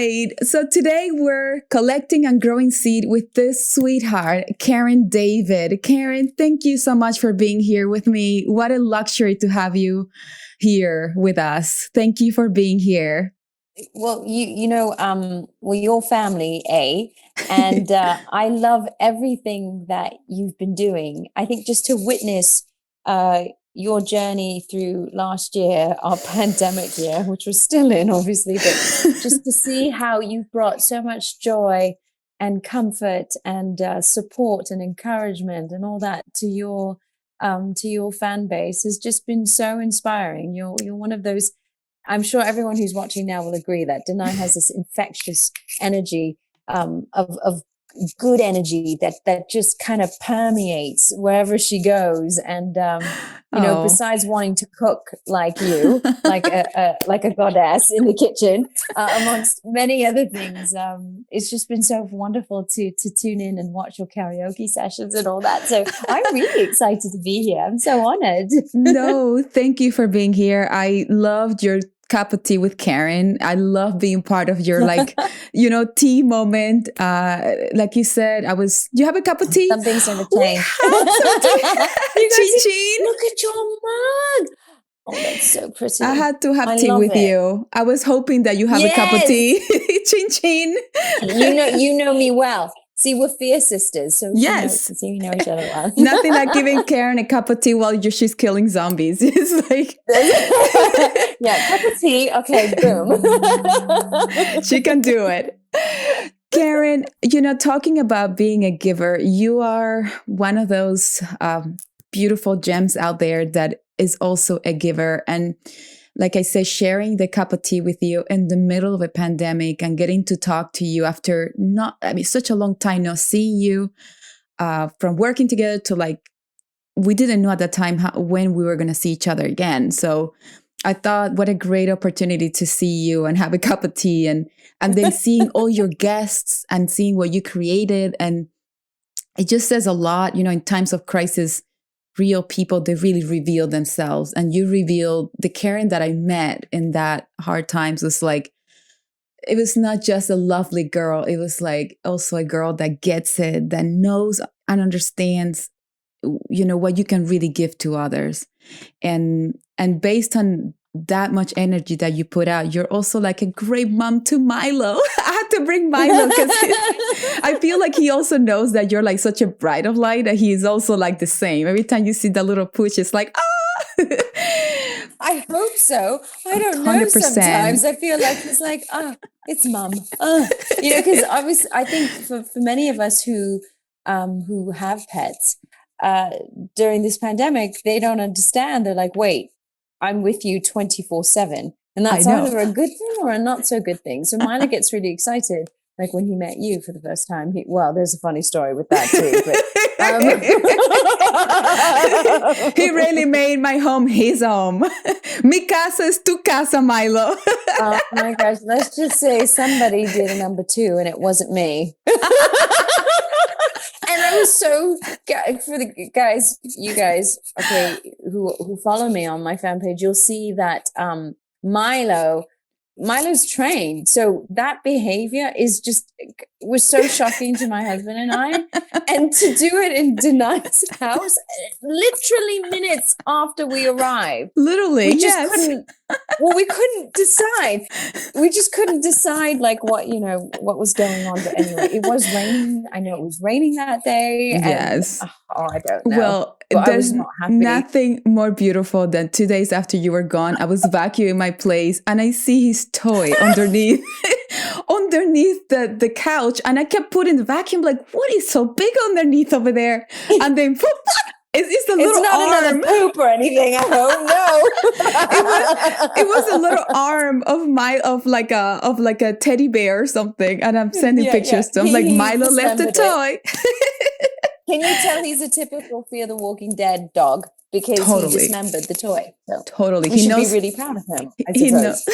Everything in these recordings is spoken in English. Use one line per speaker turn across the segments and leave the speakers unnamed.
right. So today we're collecting and growing seed with this sweetheart, Karen David. Karen, thank you so much for being here with me. What a luxury to have you here with us. Thank you for being here.
Well, we're your family, and I love everything that you've been doing. I think just to witness your journey through last year, our pandemic year, which we're still in, obviously, but just to see how you've brought so much joy and comfort and support and encouragement and all that to your fan base has just been so inspiring. You're one of those. I'm sure everyone who's watching now will agree that Danay has this infectious energy of good energy that just kind of permeates wherever she goes. And besides wanting to cook like you, like a goddess in the kitchen, amongst many other things, it's just been so wonderful to tune in and watch your karaoke sessions and all that. So I'm really excited to be here. I'm so honored.
No, thank you for being here. I loved your cup of tea with Karen. I love being part of your tea moment. Like you said, you have a cup of tea?
Some things never change.
Chin.
Look at your mug. Oh, that's so pretty.
I had to have tea with you. I was hoping that you have a cup of tea. Chin chin.
You know me well. See, we're fierce sisters, so
yes,
we know each other well.
Nothing like giving Karen a cup of tea while she's killing zombies. It's like,
cup of tea. Okay, boom.
She can do it. Karen, talking about being a giver, you are one of those beautiful gems out there that is also a giver. And like I said, sharing the cup of tea with you in the middle of a pandemic and getting to talk to you after such a long time not seeing you, from working together to we didn't know at that time when we were going to see each other again. So I thought, what a great opportunity to see you and have a cup of tea and then seeing all your guests and seeing what you created. And it just says a lot, in times of crisis, real people, they really reveal themselves. And you revealed the Karen that I met in that hard times was it was not just a lovely girl. It was also a girl that gets it, that knows and understands, what you can really give to others. And based on that much energy that you put out, you're also like a great mom to Milo. I had to bring Milo because I feel like he also knows that you're such a bright of light, that he is also the same. Every time you see that little pooch, it's like, ah!
I hope so. I don't know.
100%.
Sometimes I feel like he's like, it's mom. Because I think for many of us who have pets, during this pandemic, they don't understand. They're like, wait, I'm with you 24/7. And that's either a good thing or a not so good thing. So Milo gets really excited, like when he met you for the first time. There's a funny story with that too. But,
he really made my home his home. Mi casa es tu casa, Milo.
Oh my gosh, let's just say somebody did a number 2 and it wasn't me. And I was so, for the guys, you guys, okay, who follow me on my fan page, you'll see that Milo's trained. So that behavior was so shocking to my husband and I. And to do it in Danay's house, literally minutes after we arrived.
Literally,
we just couldn't decide. We just couldn't decide what was going on. But anyway, it was raining. I know it was raining that day.
Yes.
And, I don't know.
Well, there's nothing more beautiful than 2 days after you were gone. I was vacuuming my place and I see his toy underneath the couch, and I kept putting the vacuum what is so big underneath over there? And then it's a little
not
arm.
Another poop or anything. I hope no.
it was a little arm of a teddy bear or something, and I'm sending pictures to him Milo left the toy.
Can you tell he's a typical Fear the Walking Dead dog? Because he dismembered the toy. So
totally.
We should be really proud of him, I suppose.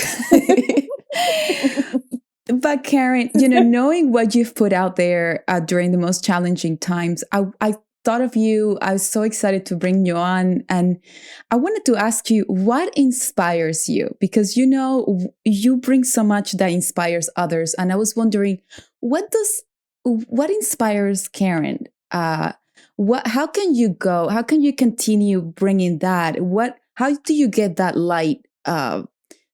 But Karen, knowing what you've put out there during the most challenging times, I thought of you. I was so excited to bring you on. And I wanted to ask you, what inspires you? Because, you bring so much that inspires others. And I was wondering, what inspires Karen? How can you go? How can you continue bringing that? How do you get that light?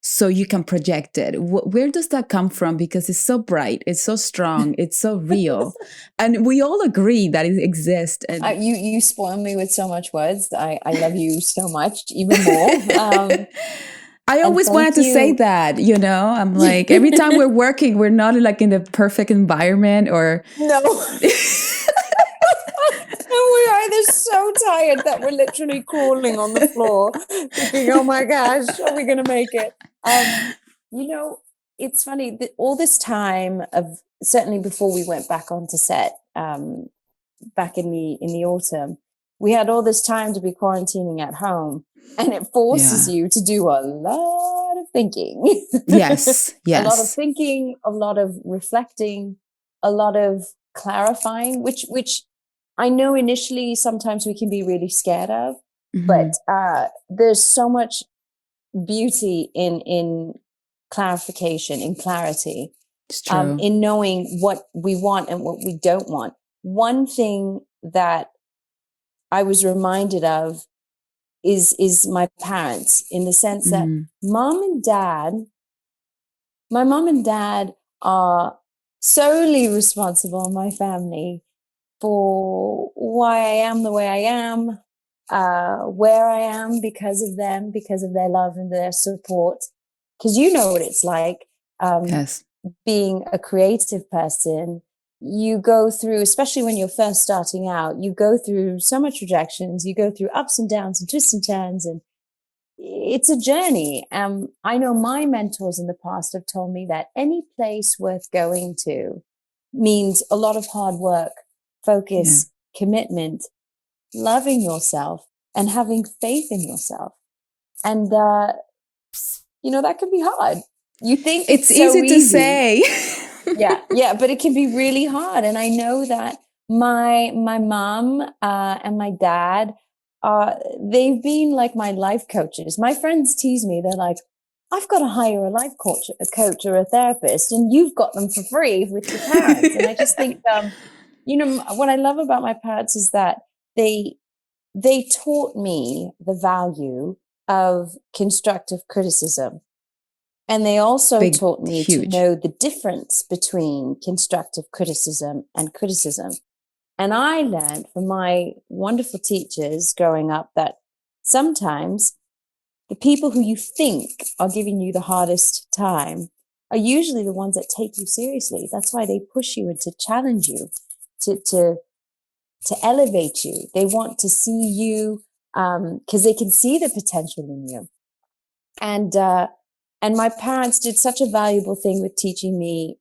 So you can project it. Where does that come from? Because it's so bright, it's so strong, it's so real, and we all agree that it exists. And
you spoil me with so much words. I love you so much, even more.
I always wanted to say that, I'm like, every time we're working, we're not like in the perfect environment or
no. We're either so tired that we're literally crawling on the floor, thinking, "Oh my gosh, are we going to make it?" It's funny that all this time of certainly before we went back onto set, back in the autumn, we had all this time to be quarantining at home, and it forces you to do a lot of thinking.
Yes,
a lot of thinking, a lot of reflecting, a lot of clarifying, which I know initially sometimes we can be really scared of, but there's so much beauty in clarification, in clarity, in knowing what we want and what we don't want. One thing that I was reminded of is my parents, in the sense that my mom and dad are solely responsible, my family, for why I am the way I am, where I am, because of them, because of their love and their support. Because you know what it's like, being a creative person. You go through, especially when you're first starting out, you go through so much rejections, you go through ups and downs and twists and turns, and it's a journey. I know my mentors in the past have told me that any place worth going to means a lot of hard work, focus, commitment, loving yourself, and having faith in yourself. And, that can be hard. You think it's so
easy to say.
yeah, but it can be really hard. And I know that my mom and my dad, they've been like my life coaches. My friends tease me. They're like, I've got to hire a life coach or a therapist, and you've got them for free with your parents. And I just think, what I love about my parents is that they taught me the value of constructive criticism. And they also taught me to know the difference between constructive criticism and criticism. And I learned from my wonderful teachers growing up that sometimes the people who you think are giving you the hardest time are usually the ones that take you seriously. That's why they push you and to challenge you, to elevate you. They want to see you because they can see the potential in you. And my parents did such a valuable thing with teaching me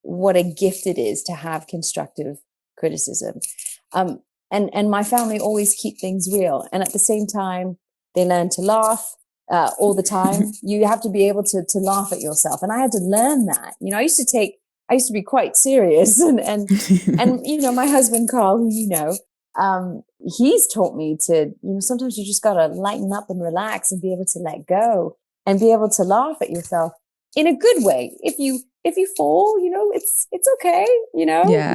what a gift it is to have constructive criticism. And my family always keep things real. And at the same time, they learn to laugh all the time. You have to be able to laugh at yourself. And I had to learn that. I used to be quite serious. And my husband, Carl, who he's taught me to, sometimes you just got to lighten up and relax and be able to let go and be able to laugh at yourself in a good way. If you fall, it's okay. You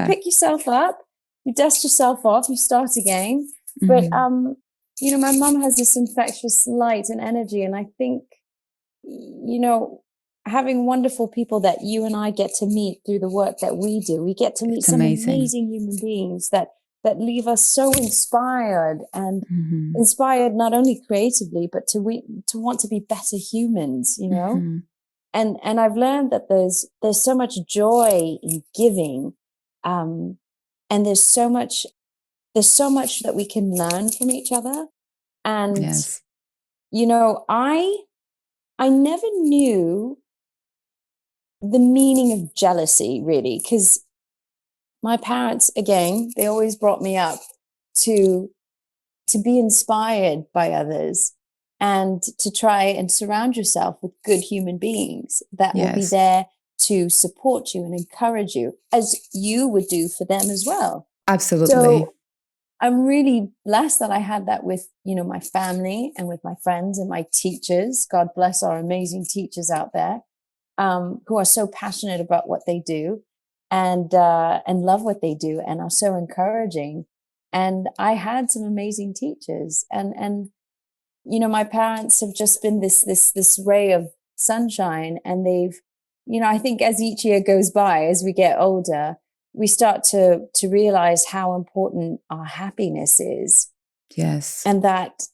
pick yourself up, you dust yourself off, you start again. But, my mom has this infectious light and energy. And I think, having wonderful people that you and I get to meet through the work that we do, we get to meet some amazing human beings that leave us so inspired and inspired not only creatively, but to want to be better humans, And I've learned that there's so much joy in giving, and there's so much that we can learn from each other. And I never knew the meaning of jealousy, really, because my parents, again, they always brought me up to be inspired by others and to try and surround yourself with good human beings that will be there to support you and encourage you, as you would do for them as well.
Absolutely.
So I'm really blessed that I had that with, my family and with my friends and my teachers. God bless our amazing teachers out there, who are so passionate about what they do and love what they do and are so encouraging. And I had some amazing teachers, and my parents have just been this ray of sunshine, and they've, I think as each year goes by, as we get older, we start to realize how important our happiness is.
Yes.
And that,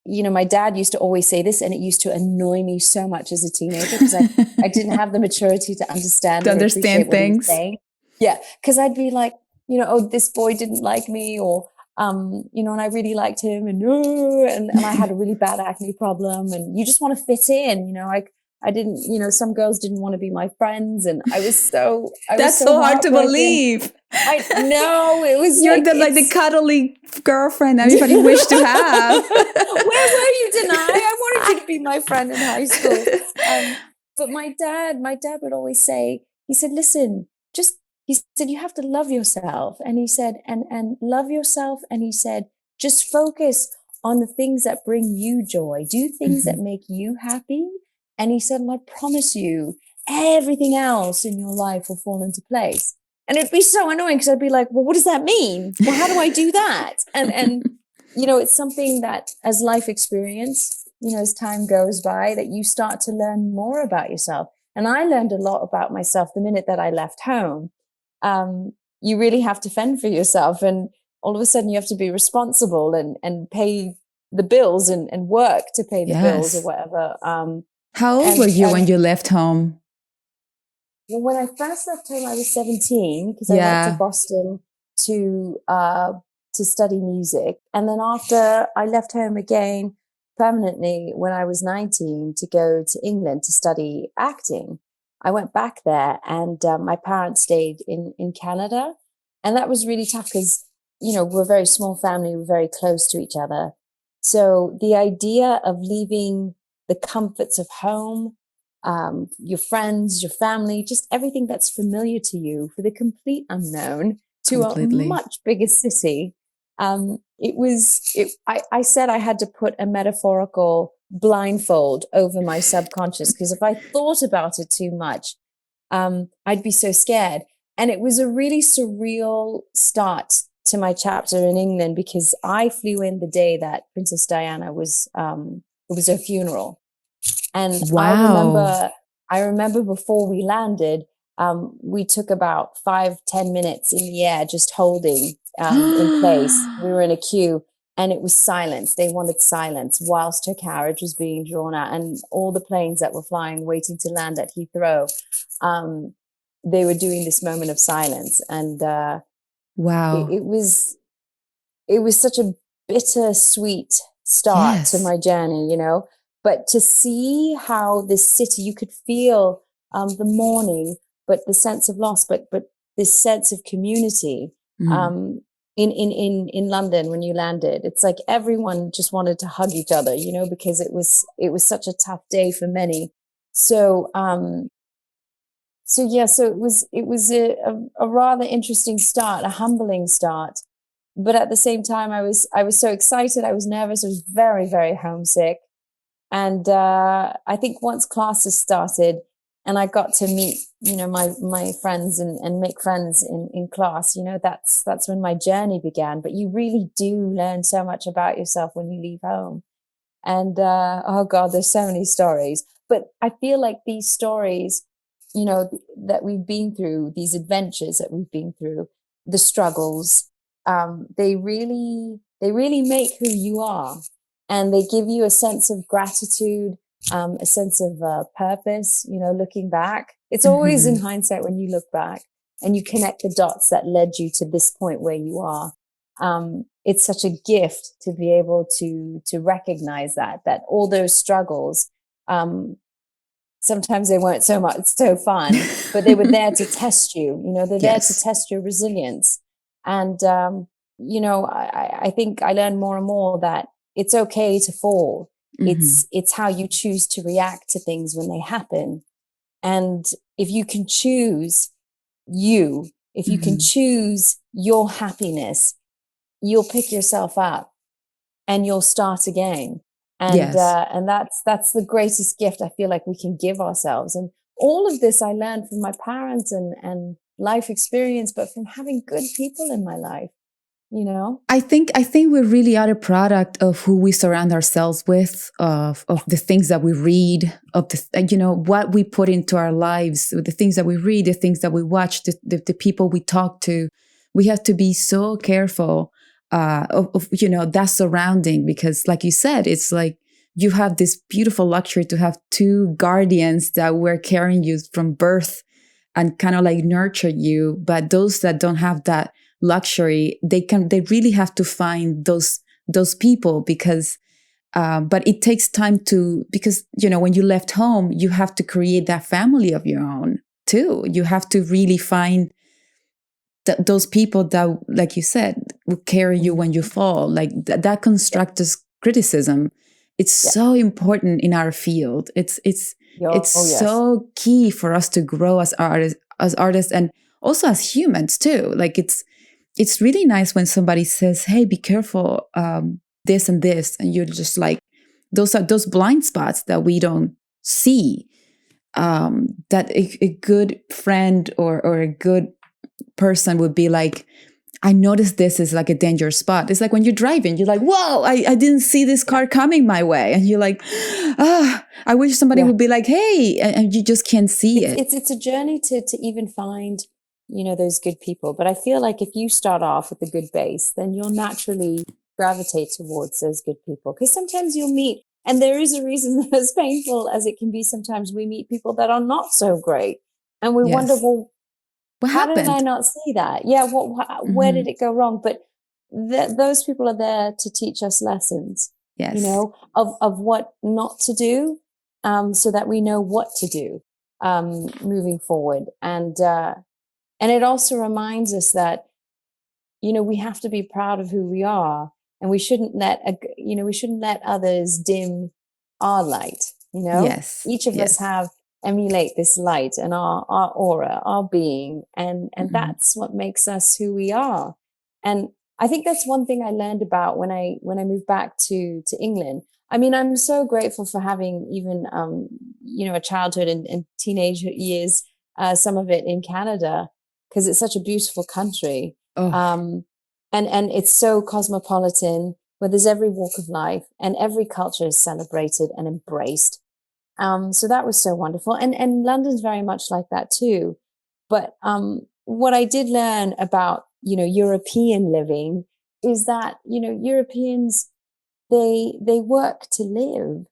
my dad used to always say this, and it used to annoy me so much as a teenager because I didn't have the maturity to understand
To
or appreciate
understand
what he was
things.
saying. Yeah, because I'd be like, oh, this boy didn't like me, or and I really liked him, and I had a really bad acne problem, and you just want to fit in, I didn't, some girls didn't want to be my friends, and I was so
That's so hard to
heartbroken.
believe.
I know, it was
You're
like
like the cuddly girlfriend everybody wished to have.
Where were you, Danay? I wanted you to be my friend in high school. But my dad would always say, he said, listen, he said, you have to love yourself. And he said, and love yourself. And he said, just focus on the things that bring you joy. Do things that make you happy. And he said, and I promise you, everything else in your life will fall into place. And it'd be so annoying because I'd be like, well, what does that mean? Well, how do I do that? And it's something that as life experience, as time goes by, that you start to learn more about yourself. And I learned a lot about myself the minute that I left home. You really have to fend for yourself, and all of a sudden you have to be responsible and pay the bills and work to pay the bills or whatever.
How old were you when you left home?
Well, when I first left home, I was 17 because I went to Boston to study music. And then after I left home again permanently when I was 19 to go to England to study acting, I went back there, and my parents stayed in Canada. And that was really tough because, we're a very small family. We're very close to each other. So the idea of leaving the comforts of home, your friends, your family, just everything that's familiar to you for the complete unknown to a much bigger city. I said I had to put a metaphorical blindfold over my subconscious, because if I thought about it too much, I'd be so scared. And it was a really surreal start to my chapter in England, because I flew in the day that Princess Diana was, it was her funeral. And I remember before we landed, we took about 5-10 minutes in the air, just holding in place. We were in a queue, and it was silence. They wanted silence whilst her carriage was being drawn out, and all the planes that were flying, waiting to land at Heathrow, they were doing this moment of silence. And it was such a bittersweet start to my journey, But to see how this city, you could feel the mourning, but the sense of loss, but this sense of community in London when you landed. It's like everyone just wanted to hug each other, because it was such a tough day for many. So it was a rather interesting start, a humbling start. But at the same time, I was so excited. I was nervous. I was very, very homesick. And I think once classes started and I got to meet, my friends and make friends in class, that's when my journey began. But you really do learn so much about yourself when you leave home. And oh God, there's so many stories. But I feel like these stories, that we've been through, these adventures that we've been through, the struggles, they really make who you are. And they give you a sense of gratitude, a sense of purpose, looking back. It's always in hindsight when you look back and you connect the dots that led you to this point where you are. It's such a gift to be able to recognize that all those struggles, sometimes they weren't so fun, but they were there to test you. They're there to test your resilience. And, I think I learned more and more that it's okay to fall. It's how you choose to react to things when they happen. And if you can choose if you can choose your happiness, you'll pick yourself up and you'll start again.
Yes.
And that's the greatest gift I feel like we can give ourselves. And all of this I learned from my parents and life experience, but from having good people in my life, you know?
I think we really are a product of who we surround ourselves with, of the things that we read, of what we put into our lives, the things that we read, the things that we watch, the people we talk to. We have to be so careful of that surrounding, because, like you said, it's like you have this beautiful luxury to have two guardians that were carrying you from birth and kind of like nurture you. But those that don't have that luxury, they really have to find those people, because but it takes time because when you left home, you have to create that family of your own too. You have to really find those people that, like you said, will carry you when you fall. Like that constructive criticism, it's so important in our field. It's
Yes.
so key for us to grow as artists, and also as humans too. Like it's really nice when somebody says, "Hey, be careful, this and this," and you're just like, those are those blind spots that we don't see. That a good friend or a good person would be like, "I noticed this is like a dangerous spot." It's like when you're driving, you're like, "Whoa, I didn't see this car coming my way," and you're like, I wish somebody would be like, "Hey," and you just can't see it.
It's a journey to even find, those good people. But I feel like if you start off with a good base, then you'll naturally gravitate towards those good people. Because sometimes you'll meet, and there is a reason, as painful as it can be, sometimes we meet people that are not so great. And we wonder,
Yes.
well,
What
how did I
happened?
not see that? Yeah, where did it go wrong? But those people are there to teach us lessons,
Yes.
of what not to do, so that we know what to do moving forward. And it also reminds us that, we have to be proud of who we are, and we shouldn't let others dim our light.
Yes.
Each of us
Yes.
have emulate this light and our aura, our being, and
Mhm.
that's what makes us who we are. And I think that's one thing I learned about when I moved back to England. I mean, I'm so grateful for having even a childhood and teenage years, some of it in Canada, because it's such a beautiful country.
Oh,
Um, and it's so cosmopolitan, where there's every walk of life and every culture is celebrated and embraced. So that was so wonderful. And London's very much like that too. But what I did learn about, European living is that, Europeans, they work to live.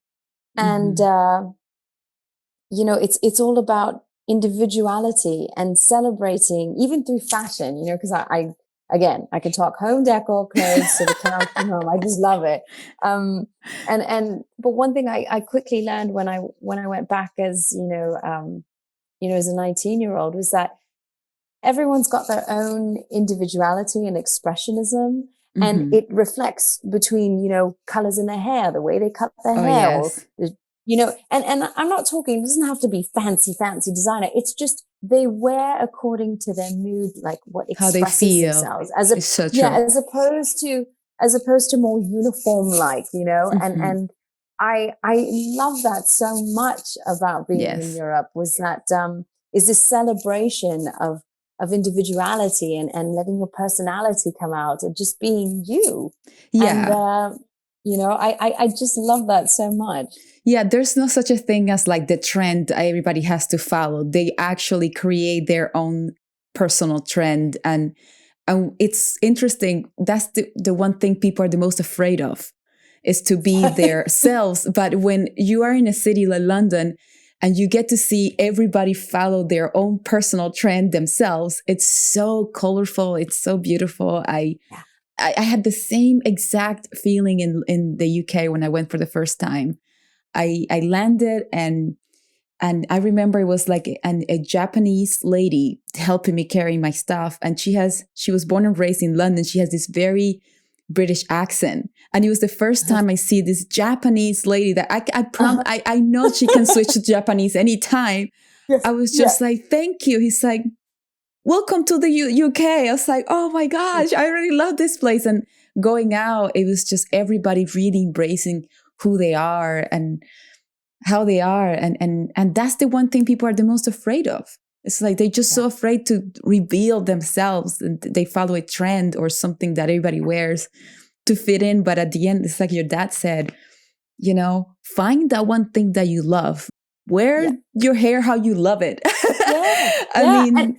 And
mhm.
it's all about individuality and celebrating, even through fashion, because I can talk home decor clothes to the cows from home. I just love it. But one thing I quickly learned when I went back as, as a 19-year-old, was that everyone's got their own individuality and expressionism. And
Mhm.
it reflects between, colors in their hair, the way they cut their
Oh,
hair, or
yes.
and I'm not talking, it doesn't have to be fancy designer. It's just they wear according to their mood, like what
How they
expresses
feel
themselves,
is so true.
as opposed to more uniform, like,
Mhm.
and I love that so much about being in
Yes.
Europe, was that is this celebration of individuality, and letting your personality come out and just being you. And
Yeah.
I just love that so much.
Yeah, there's no such a thing as like the trend everybody has to follow. They actually create their own personal trend. And it's interesting. That's the one thing people are the most afraid of, is to be their selves. But when you are in a city like London and you get to see everybody follow their own personal trend themselves, it's so colorful. It's so beautiful. I had the same exact feeling in the UK when I went for the first time. I landed, and I remember it was like a Japanese lady helping me carry my stuff. And she was born and raised in London. She has this very British accent. And it was the first time I see this Japanese lady that I know she can switch to Japanese anytime.
Yes.
I was
Yeah.
just like, thank you. He's like, welcome to the UK. I was like, oh my gosh, I really love this place. And going out, it was just everybody really embracing who they are and how they are. And that's the one thing people are the most afraid of. It's like they're just so afraid to reveal themselves, and they follow a trend or something that everybody wears to fit in. But at the end, it's like your dad said, find that one thing that you love. Wear your hair how you love it. I mean,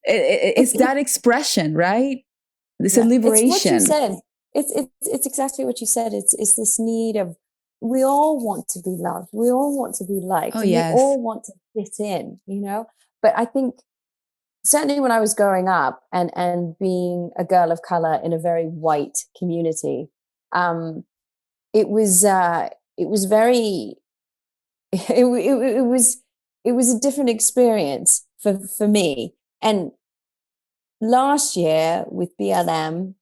it's that expression, right? It's a liberation.
It's what you said. It's exactly what you said. It's this need of, we all want to be loved. We all want to be liked.
Oh, yes.
We all want to fit in, But I think certainly when I was growing up and being a girl of color in a very white community, it was very, it was a different experience for me. And last year with BLM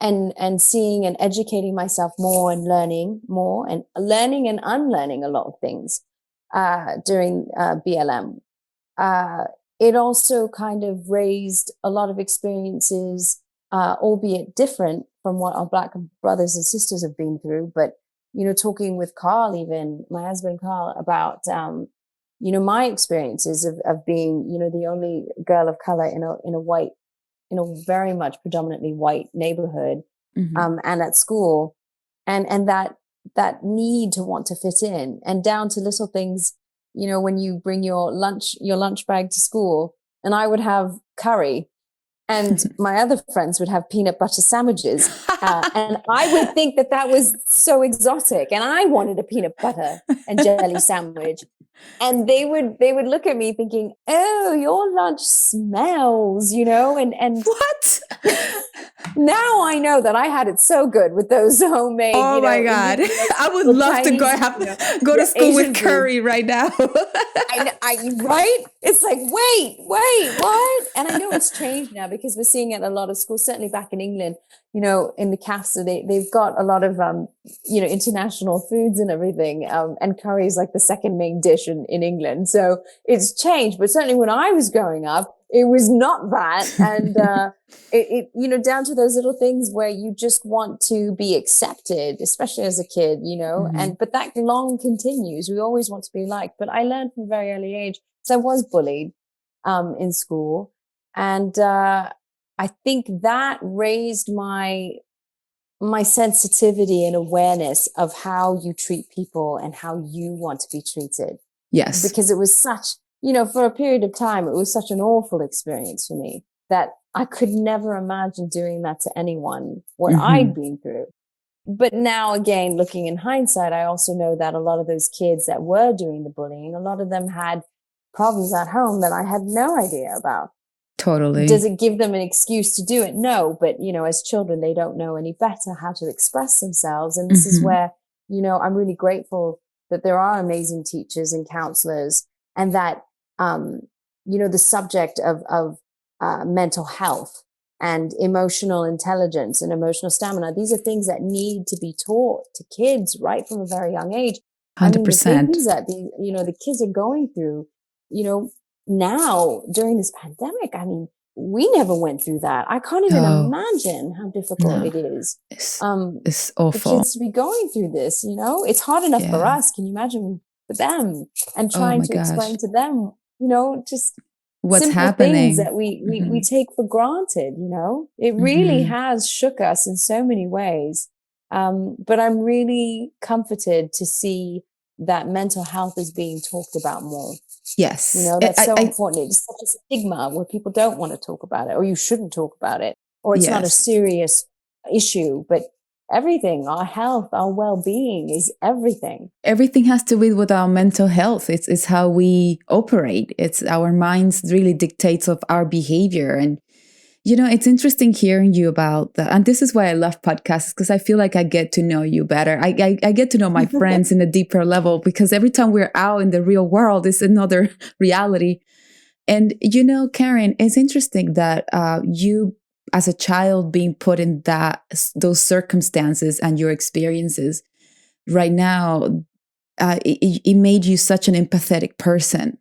and seeing and educating myself more and learning more and learning and unlearning a lot of things during BLM, it also kind of raised a lot of experiences, albeit different from what our Black brothers and sisters have been through. But, talking with Carl, even my husband, Carl, about, my experiences of being, the only girl of color in a very much predominantly white neighborhood, and at school, and that need to want to fit in, and down to little things, when you bring your lunch bag to school, and I would have curry, and my other friends would have peanut butter sandwiches, and I would think that was so exotic, and I wanted a peanut butter and jelly sandwich. And they would look at me thinking, oh, your lunch smells, and
what?
Now I know that I had it so good with those homemade.
Oh my God. I would love to go to school with curry right now.
Right? It's like, wait, what? And I know it's changed now because we're seeing it in a lot of schools, certainly back in England, in the CAFSA, they've got a lot of, international foods and everything. And curry is like the second main dish in England. So it's changed. But certainly when I was growing up, it was not that. And, down to those little things where you just want to be accepted, especially as a kid, but that long continues. We always want to be liked. But I learned from a very early age, because I was bullied, in school. And, I think that raised my sensitivity and awareness of how you treat people and how you want to be treated.
Yes.
Because it was such, for a period of time, it was such an awful experience for me that I could never imagine doing that to anyone, what I'd been through. But now, again, looking in hindsight, I also know that a lot of those kids that were doing the bullying, a lot of them had problems at home that I had no idea about.
Totally.
Does it give them an excuse to do it? No, but, as children, they don't know any better how to express themselves. And this is where, I'm really grateful that there are amazing teachers and counselors, and that, the subject of mental health and emotional intelligence and emotional stamina, these are things that need to be taught to kids right from a very young age.
100%.
I mean, the things that the kids are going through, now during this pandemic, I mean, we never went through that. I can't even imagine how difficult it is.
It's awful.
The kids to be going through this, it's hard enough for us. Can you imagine for them, and trying to explain to them, just
what's
simple
happening,
things that we take for granted. It really has shook us in so many ways. But I'm really comforted to see that mental health is being talked about more.
Yes.
That's so important. It's such a stigma where people don't want to talk about it, or you shouldn't talk about it, or it's not a serious issue. But everything, our health, our well-being is everything.
Everything has to do with our mental health. It's how we operate. It's our minds really dictates of our behavior. And it's interesting hearing you about that. And this is why I love podcasts, because I feel like I get to know you better. I get to know my friends in a deeper level, because every time we're out in the real world, it's another reality. And, Karen, it's interesting that you, as a child, being put in those circumstances and your experiences right now, it made you such an empathetic person.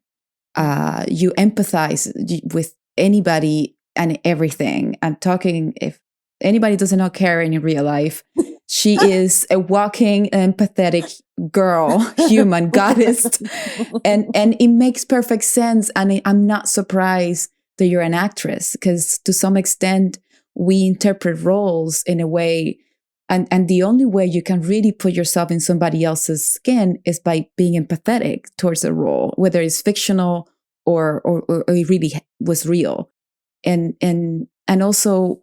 You empathize with anybody and everything. I'm talking, if anybody does not care in real life, she is a walking empathetic girl, human goddess. And it makes perfect sense. And I'm not surprised that you're an actress, because to some extent we interpret roles in a way, and the only way you can really put yourself in somebody else's skin is by being empathetic towards a role, whether it's fictional or it really was real. And also,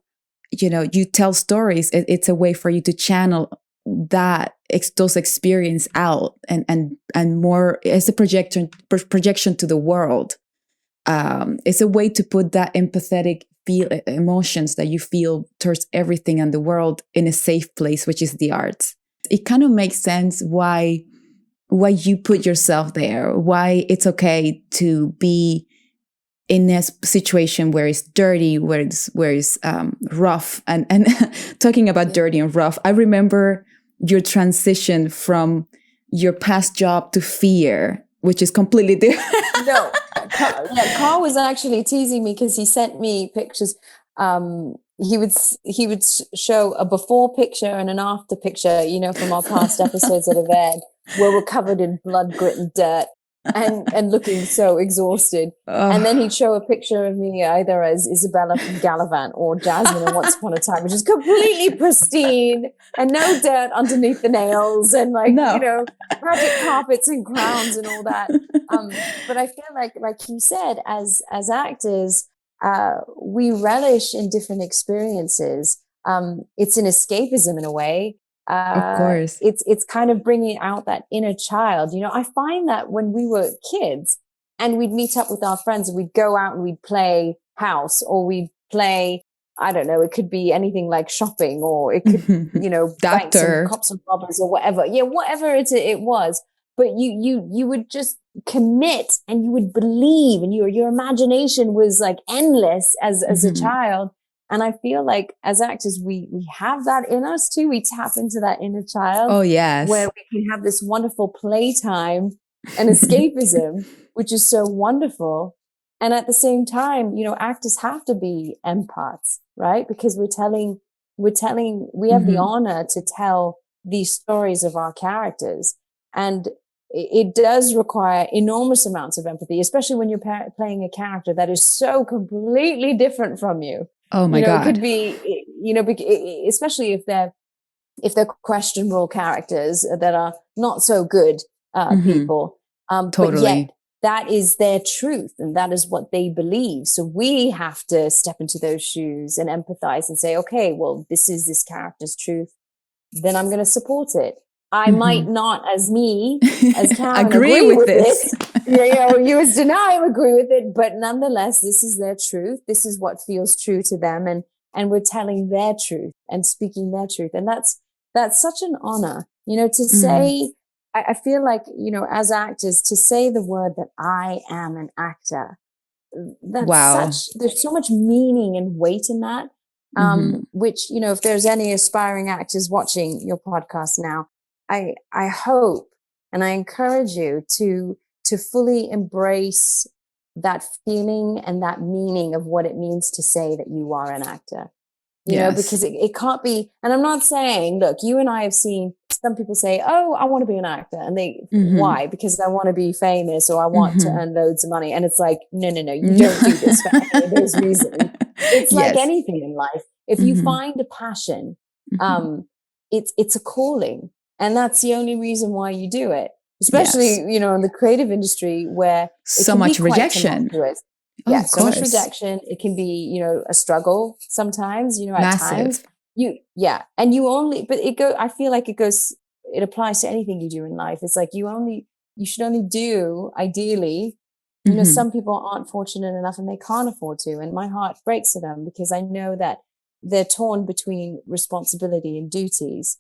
you tell stories. It's a way for you to channel those experience out, and more as a projection to the world. It's a way to put that empathetic emotions that you feel towards everything in the world in a safe place, which is the arts. It kind of makes sense why you put yourself there, why it's okay to be in a situation where it's dirty, where it's rough. And talking about dirty and rough, I remember your transition from your past job to Fear, which is completely different.
No, Carl was actually teasing me because he sent me pictures. He would show a before picture and an after picture, from our past episodes that have aired, where we're covered in blood, grit, and dirt, and looking so exhausted. And then he'd show a picture of me either as Isabella from Gallivant or Jasmine in Once Upon a Time, which is completely pristine and no dirt underneath the nails and magic carpets and crowns and all that. But I feel like you said, as actors, we relish in different experiences. It's an escapism in a way.
Of course.
It's kind of bringing out that inner child. I find that when we were kids and we'd meet up with our friends and we'd go out and we'd play house, or we'd play, I don't know, it could be anything like shopping, or it could, bank some cops and robbers or whatever. Yeah, whatever it was. But you would just commit and you would believe, and your imagination was like endless as a child. And I feel like as actors, we have that in us too. We tap into that inner child.
Oh, yes.
Where we can have this wonderful playtime and escapism, which is so wonderful. And at the same time, actors have to be empaths, right? Because we have the honor to tell these stories of our characters. And it does require enormous amounts of empathy, especially when you're playing a character that is so completely different from you.
Oh my God.
It could be, especially if they're questionable characters that are not so good people.
Totally.
But yet that is their truth and that is what they believe. So we have to step into those shoes and empathize and say, okay, well, this is this character's truth. Then I'm going to support it. I might not, as Karen, agree with this. You as Danay agree with it, but nonetheless, this is their truth. This is what feels true to them, and we're telling their truth and speaking their truth, and that's such an honor, to say. I feel like as actors, to say the word that I am an actor. That's there's so much meaning and weight in that. Which if there's any aspiring actors watching your podcast now, I hope and I encourage you to fully embrace that feeling and that meaning of what it means to say that you are an actor. Because it can't be, and I'm not saying, look, you and I have seen some people say, oh, I want to be an actor. And why? Because I want to be famous or I want to earn loads of money. And it's like, no, you don't do this for any of those reasons. It's like anything in life. If you find a passion, it's a calling. And that's the only reason why you do it. Especially, in the creative industry where
so much rejection.
So much rejection. It can be, a struggle sometimes, at
Massive.
times. And I feel like it applies to anything you do in life. It's like you should only do, ideally, some people aren't fortunate enough and they can't afford to. And my heart breaks for them because I know that they're torn between responsibility and duties,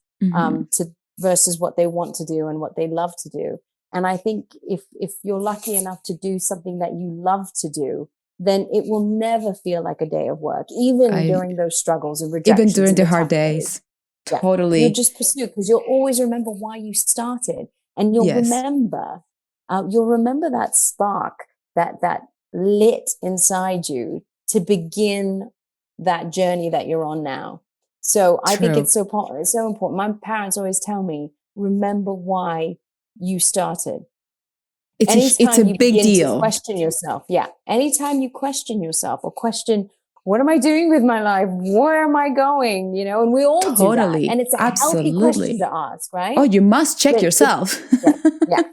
versus what they want to do and what they love to do. And I think if you're lucky enough to do something that you love to do, then it will never feel like a day of work, even during those struggles and rejections.
Even during the hard days. Totally.
You'll just pursue because you'll always remember why you started. And you'll remember that spark that lit inside you to begin that journey that you're on now. So I think
True.
it's so important. My parents always tell me, remember why you started.
It's a
Anytime you
big
begin to
deal.
question yourself, yeah, anytime you question yourself or question, what am I doing with my life? Where am I going? You know, and we all do that. And
Totally.
it's a healthy question
Absolutely.
to ask, right?
Oh, you must check
But
yourself.
yeah, yeah.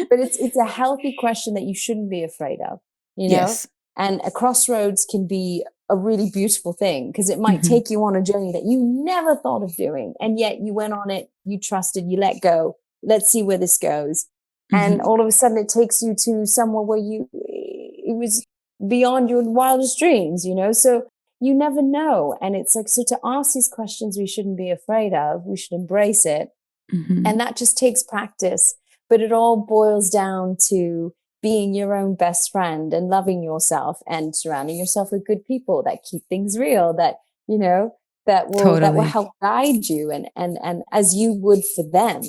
But it's a healthy question that you shouldn't be afraid of, you know?
Yes.
And a crossroads can be a really beautiful thing because it might
Hmm.
take you on a journey that you never thought of doing. And yet you went on it, you trusted, you let go. Let's see where this goes. And
Hmm.
all of a sudden it takes you to somewhere where it was beyond your wildest dreams, you know? So you never know. And it's like, so to ask these questions we shouldn't be afraid of, we should embrace it.
Hmm.
And that just takes practice. But it all boils down to being your own best friend and loving yourself and surrounding yourself with good people that keep things real, that, you know, that will
Totally.
help guide you and as you would for them.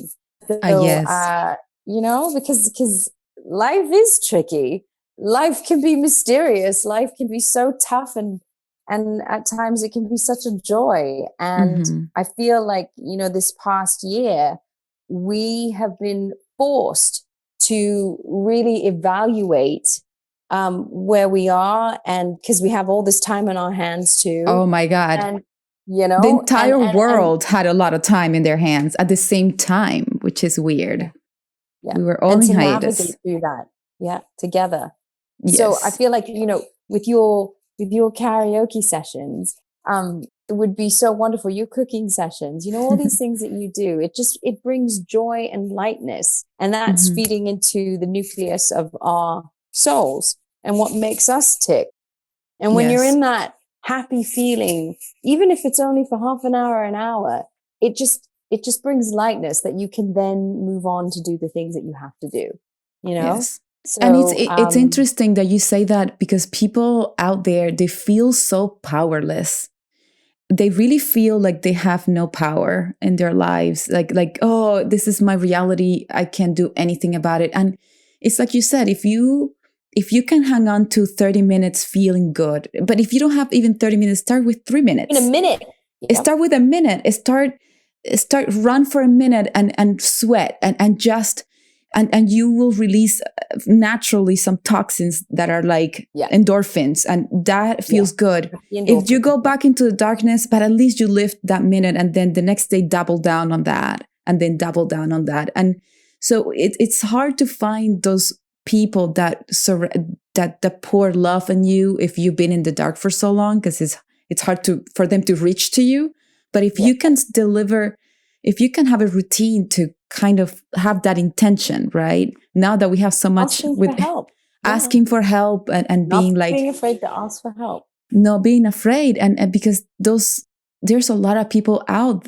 So
Yes.
you know, because life is tricky. Life can be mysterious. Life can be so tough and at times it can be such a joy. And
Hmm.
I feel like, you know, this past year, we have been forced to really evaluate where we are, and because we have all this time on our hands too,
Oh my God.
and you
The
know,
entire
and
world had a lot of time in their hands at the same time, which is
yeah,
weird.
yeah,
We were all
and
in
to
hiatus.
navigate through that, yeah, together. So I
Yes.
feel like, you know, with your karaoke sessions, it would be so wonderful. Your cooking sessions, you know, all these things that you do, it brings joy and lightness, and that's
Hmm.
feeding into the nucleus of our souls and what makes us tick. And when you're
Yes.
in that happy feeling, even if it's only for half an hour, it just brings lightness that you can then move on to do the things that you have to do, you know?
Yes. And
So
it's interesting that you say that because people out there, they feel so powerless. They really feel like they have no power in their lives. Like, oh, this is my reality. I can't do anything about it. And it's like you said, if you can hang on to 30 minutes feeling good, but if you don't have even 30 minutes, start with 3 minutes.
in a minute, yep.
Start with a minute. Start run for a minute and sweat and just and you will release naturally some toxins that are like
Yeah,
endorphins, and that
yeah.
feels good.
The
If you
endorphins,
go
yeah.
back into the darkness, but at least you lived that minute, and then the next day double down on that, and then double down on that. And so it's hard to find those people that pour love in you if you've been in the dark for so long, because it's hard for them to reach to you. But if
Yeah.
you can deliver, if you can have a routine to kind of have that intention, right? Now that we have so much
Asking
with
for help. Yeah.
asking for help and being
Not
like,
being afraid to ask for help.
not being afraid. And because there's a lot of people out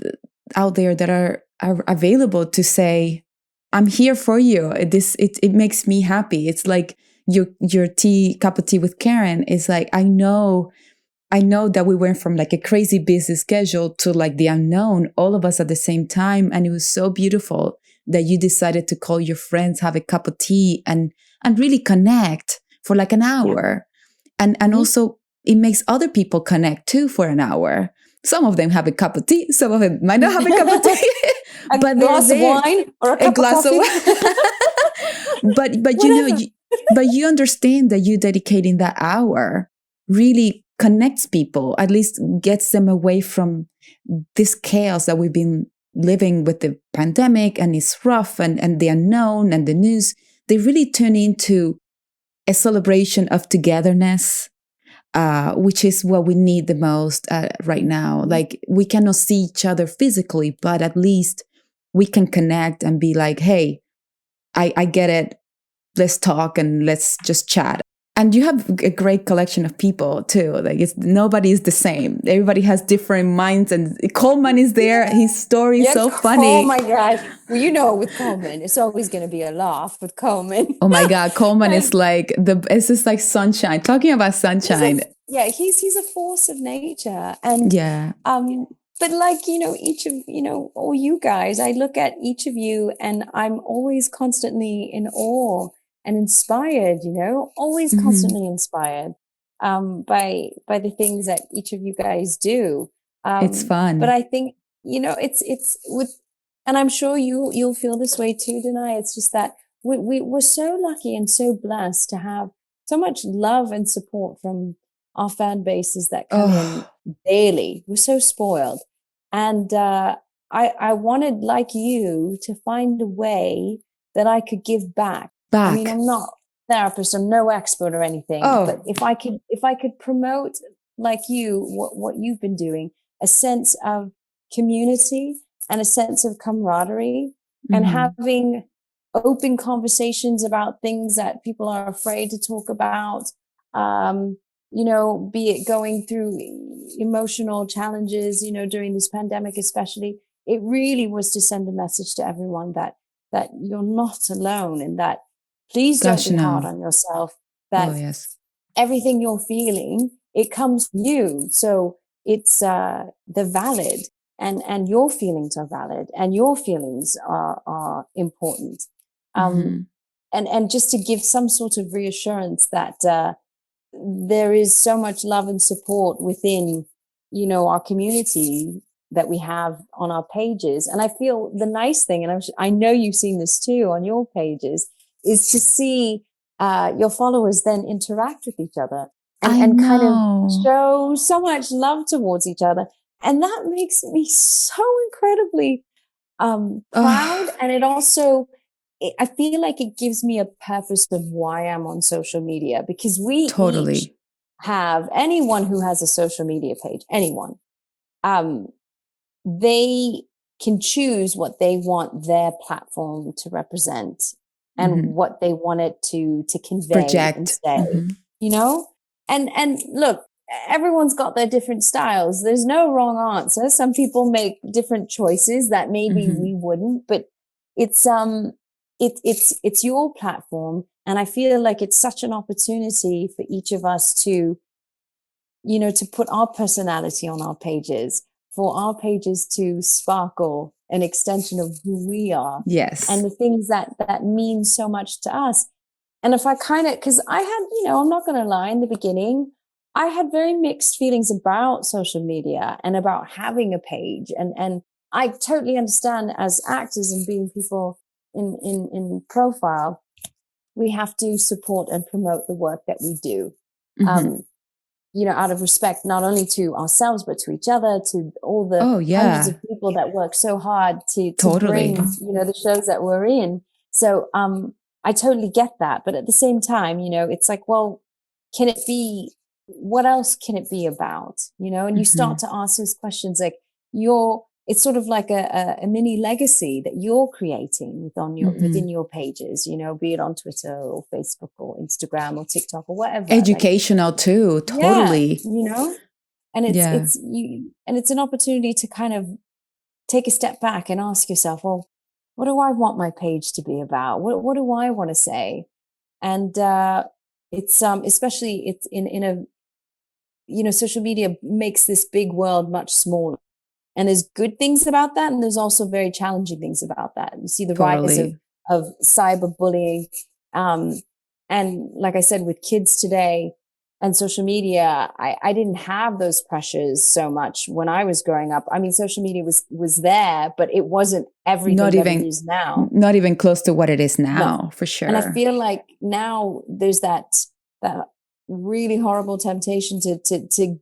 there that are available to say, I'm here for you. It makes me happy. It's like your cup of tea with Karen is like, I know that we went from like a crazy busy schedule to like the unknown, all of us at the same time. And it was so beautiful that you decided to call your friends, have a cup of tea and really connect for like an
Yeah.
hour. And
Mhm.
also it makes other people connect too for an hour. Some of them have a cup of tea, some of them might not have a cup of tea,
A
but they're
glass of
there.
wine or a
A
cup of
glass of
coffee.
but
Whatever.
you understand that you dedicating that hour really connects people, at least gets them away from this chaos that we've been living with the pandemic, and it's rough, and the unknown and the news. They really turn into a celebration of togetherness, which is what we need the most right now. Like, we cannot see each other physically, but at least we can connect and be like, hey, I get it. Let's talk and let's just chat. And you have a great collection of people too. Like, nobody is the same. Everybody has different minds. And Coleman is there. His story is
Yeah.
so
Oh
funny.
my gosh. Well, you know, with Coleman, it's always going to be a laugh with Coleman.
Oh my God, Coleman
Like,
is like it's just like sunshine. Talking about sunshine.
he's a force of nature. And
Yeah.
but like, you know, each of, you know, all you guys, I look at each of you and I'm always constantly in awe and inspired, you know, always
Hmm.
constantly inspired. by the things that each of you guys do.
It's
But
fun.
I think, it's with, and I'm sure you'll feel this way too, Danai. It's just that we're so lucky and so blessed to have so much love and support from our fan bases that come in
Oh,
daily. We're so spoiled. And I wanted, like you, to find a way that I could give back. I mean,
back.
I'm not a therapist, I'm no expert or anything, but
Oh,
if I could promote, like you, what you've been doing, a sense of community and a sense of camaraderie, and
mhm.
having open conversations about things that people are afraid to talk about. Be it going through emotional challenges, during this pandemic, especially, it really was to send a message to everyone that you're not alone, and that please don't
Gosh,
be hard
no.
on yourself,
Oh,
that
yes.
everything you're feeling, it comes from you. So it's the valid, and your feelings are valid, and your feelings are important. Um,
Mhm.
and just to give some sort of reassurance that there is so much love and support within, our community that we have on our pages. And I feel the nice thing, and I know you've seen this too on your pages, is to see your followers then interact with each other, and,
I
and kind of
know.
show so much love towards each other. And that makes me so incredibly proud.
Oh,
And it also, I feel like it gives me a purpose of why I'm on social media, because we each
totally.
have, anyone who has a social media page, anyone, um, they can choose what they want their platform to represent, and
Mhm.
what they want it to convey and
Project.
say,
Mhm.
you know? And look, everyone's got their different styles. There's no wrong answer. Some people make different choices that maybe we
Mhm.
wouldn't, but it's it's your platform, and I feel like it's such an opportunity for each of us to, to put our personality on our pages, for our pages to sparkle an extension of who we are, and
Yes.
the things that mean so much to us. And if I kind of, because I had, I'm not going to lie, in the beginning, I had very mixed feelings about social media and about having a page. And I totally understand, as actors and being people in profile, we have to support and promote the work that we do.
Mhm.
Um, out of respect, not only to ourselves, but to each other, to all the
Oh,
hundreds
yeah.
of people that work so hard to bring,
Totally.
the shows that we're in. So, I totally get that. But at the same time, it's like, well, can it be, what else can it be about? And you start
Mhm.
to ask those questions, like, it's sort of like a mini legacy that you're creating within
Mhm.
your pages, be it on Twitter or Facebook or Instagram or TikTok or whatever. Like,
Educational too.
yeah,
Totally.
and
Yeah.
it's an opportunity to kind of take a step back and ask yourself, well, what do I want my page to be about? What do I want to say? And it's especially it's in a, social media makes this big world much smaller. And there's good things about that, and there's also very challenging things about that. You see the rise
Totally.
of cyberbullying, um, and like I said, with kids today and social media, I didn't have those pressures so much when I was growing up. I mean, social media was there, but it wasn't everything
Not
that it
even
is now.
not even close to what it is
No,
now, for
and I
sure.
feel like now there's that really horrible temptation to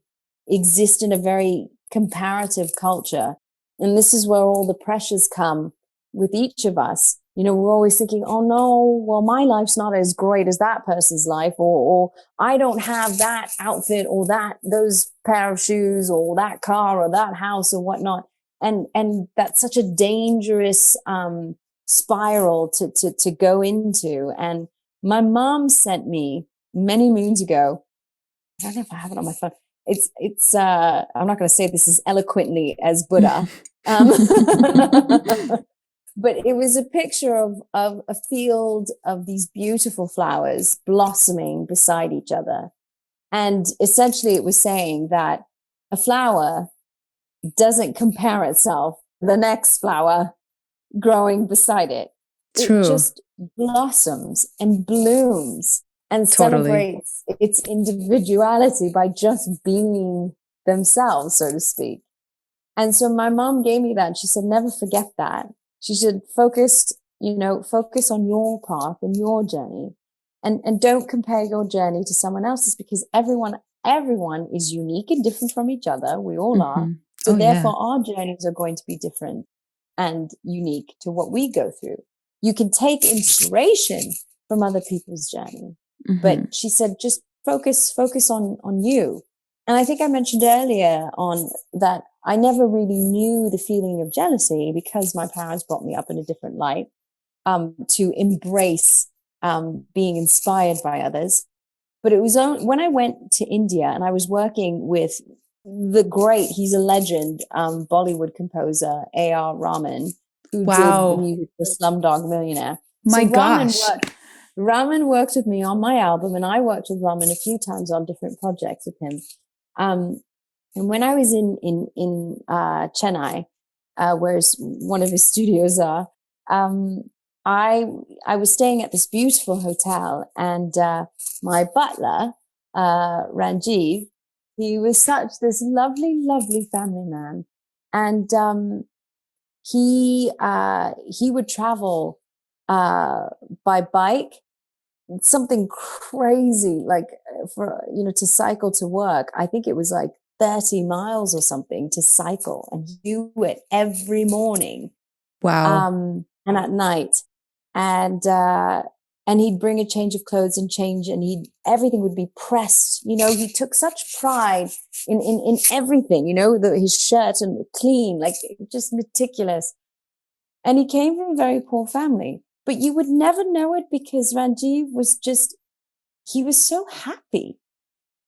exist in a very comparative culture. And this is where all the pressures come with each of us. We're always thinking, oh no, well, my life's not as great as that person's life, or I don't have that outfit or those pair of shoes or that car or that house or whatnot. And that's such a dangerous spiral to go into. And my mom sent me many moons ago, I don't know if I have it on my phone. It's I'm not going to say this as eloquently as Buddha. Um, but it was a picture of a field of these beautiful flowers blossoming beside each other. And essentially it was saying that a flower doesn't compare itself to the next flower growing beside it. It
True.
just blossoms and blooms. and
Totally.
celebrates its individuality by just being themselves, so to speak. And so my mom gave me that. And she said, never forget that. She said, focus on your path and your journey. And don't compare your journey to someone else's, because everyone is unique and different from each other. We all are.
Hmm.
So
Oh, yeah.
therefore our journeys are going to be different and unique to what we go through. You can take inspiration from other people's journey,
Hmm.
but she said, just focus on you. And I think I mentioned earlier on that I never really knew the feeling of jealousy because my parents brought me up in a different light, to embrace being inspired by others. But it was when I went to India and I was working with he's a legend, Bollywood composer, A.R. Rahman, who did the
Wow.
music for Slumdog Millionaire.
My
So
gosh.
Rahman worked with me on my album, and I worked with Rahman a few times on different projects with him. Um, and when I was in Chennai, where one of his studios are, um, I I was staying at this beautiful hotel, and my butler, Ranjiv, he was such this lovely, lovely family man, and he would travel by bike, something crazy, like to cycle to work. I think it was like 30 miles or something to cycle, and do it every morning,
Wow.
and at night. And he'd bring a change of clothes and change, and everything would be pressed. He took such pride in everything, his shirt and clean, like just meticulous. And he came from a very poor family, but you would never know it because Ranjiv he was so happy.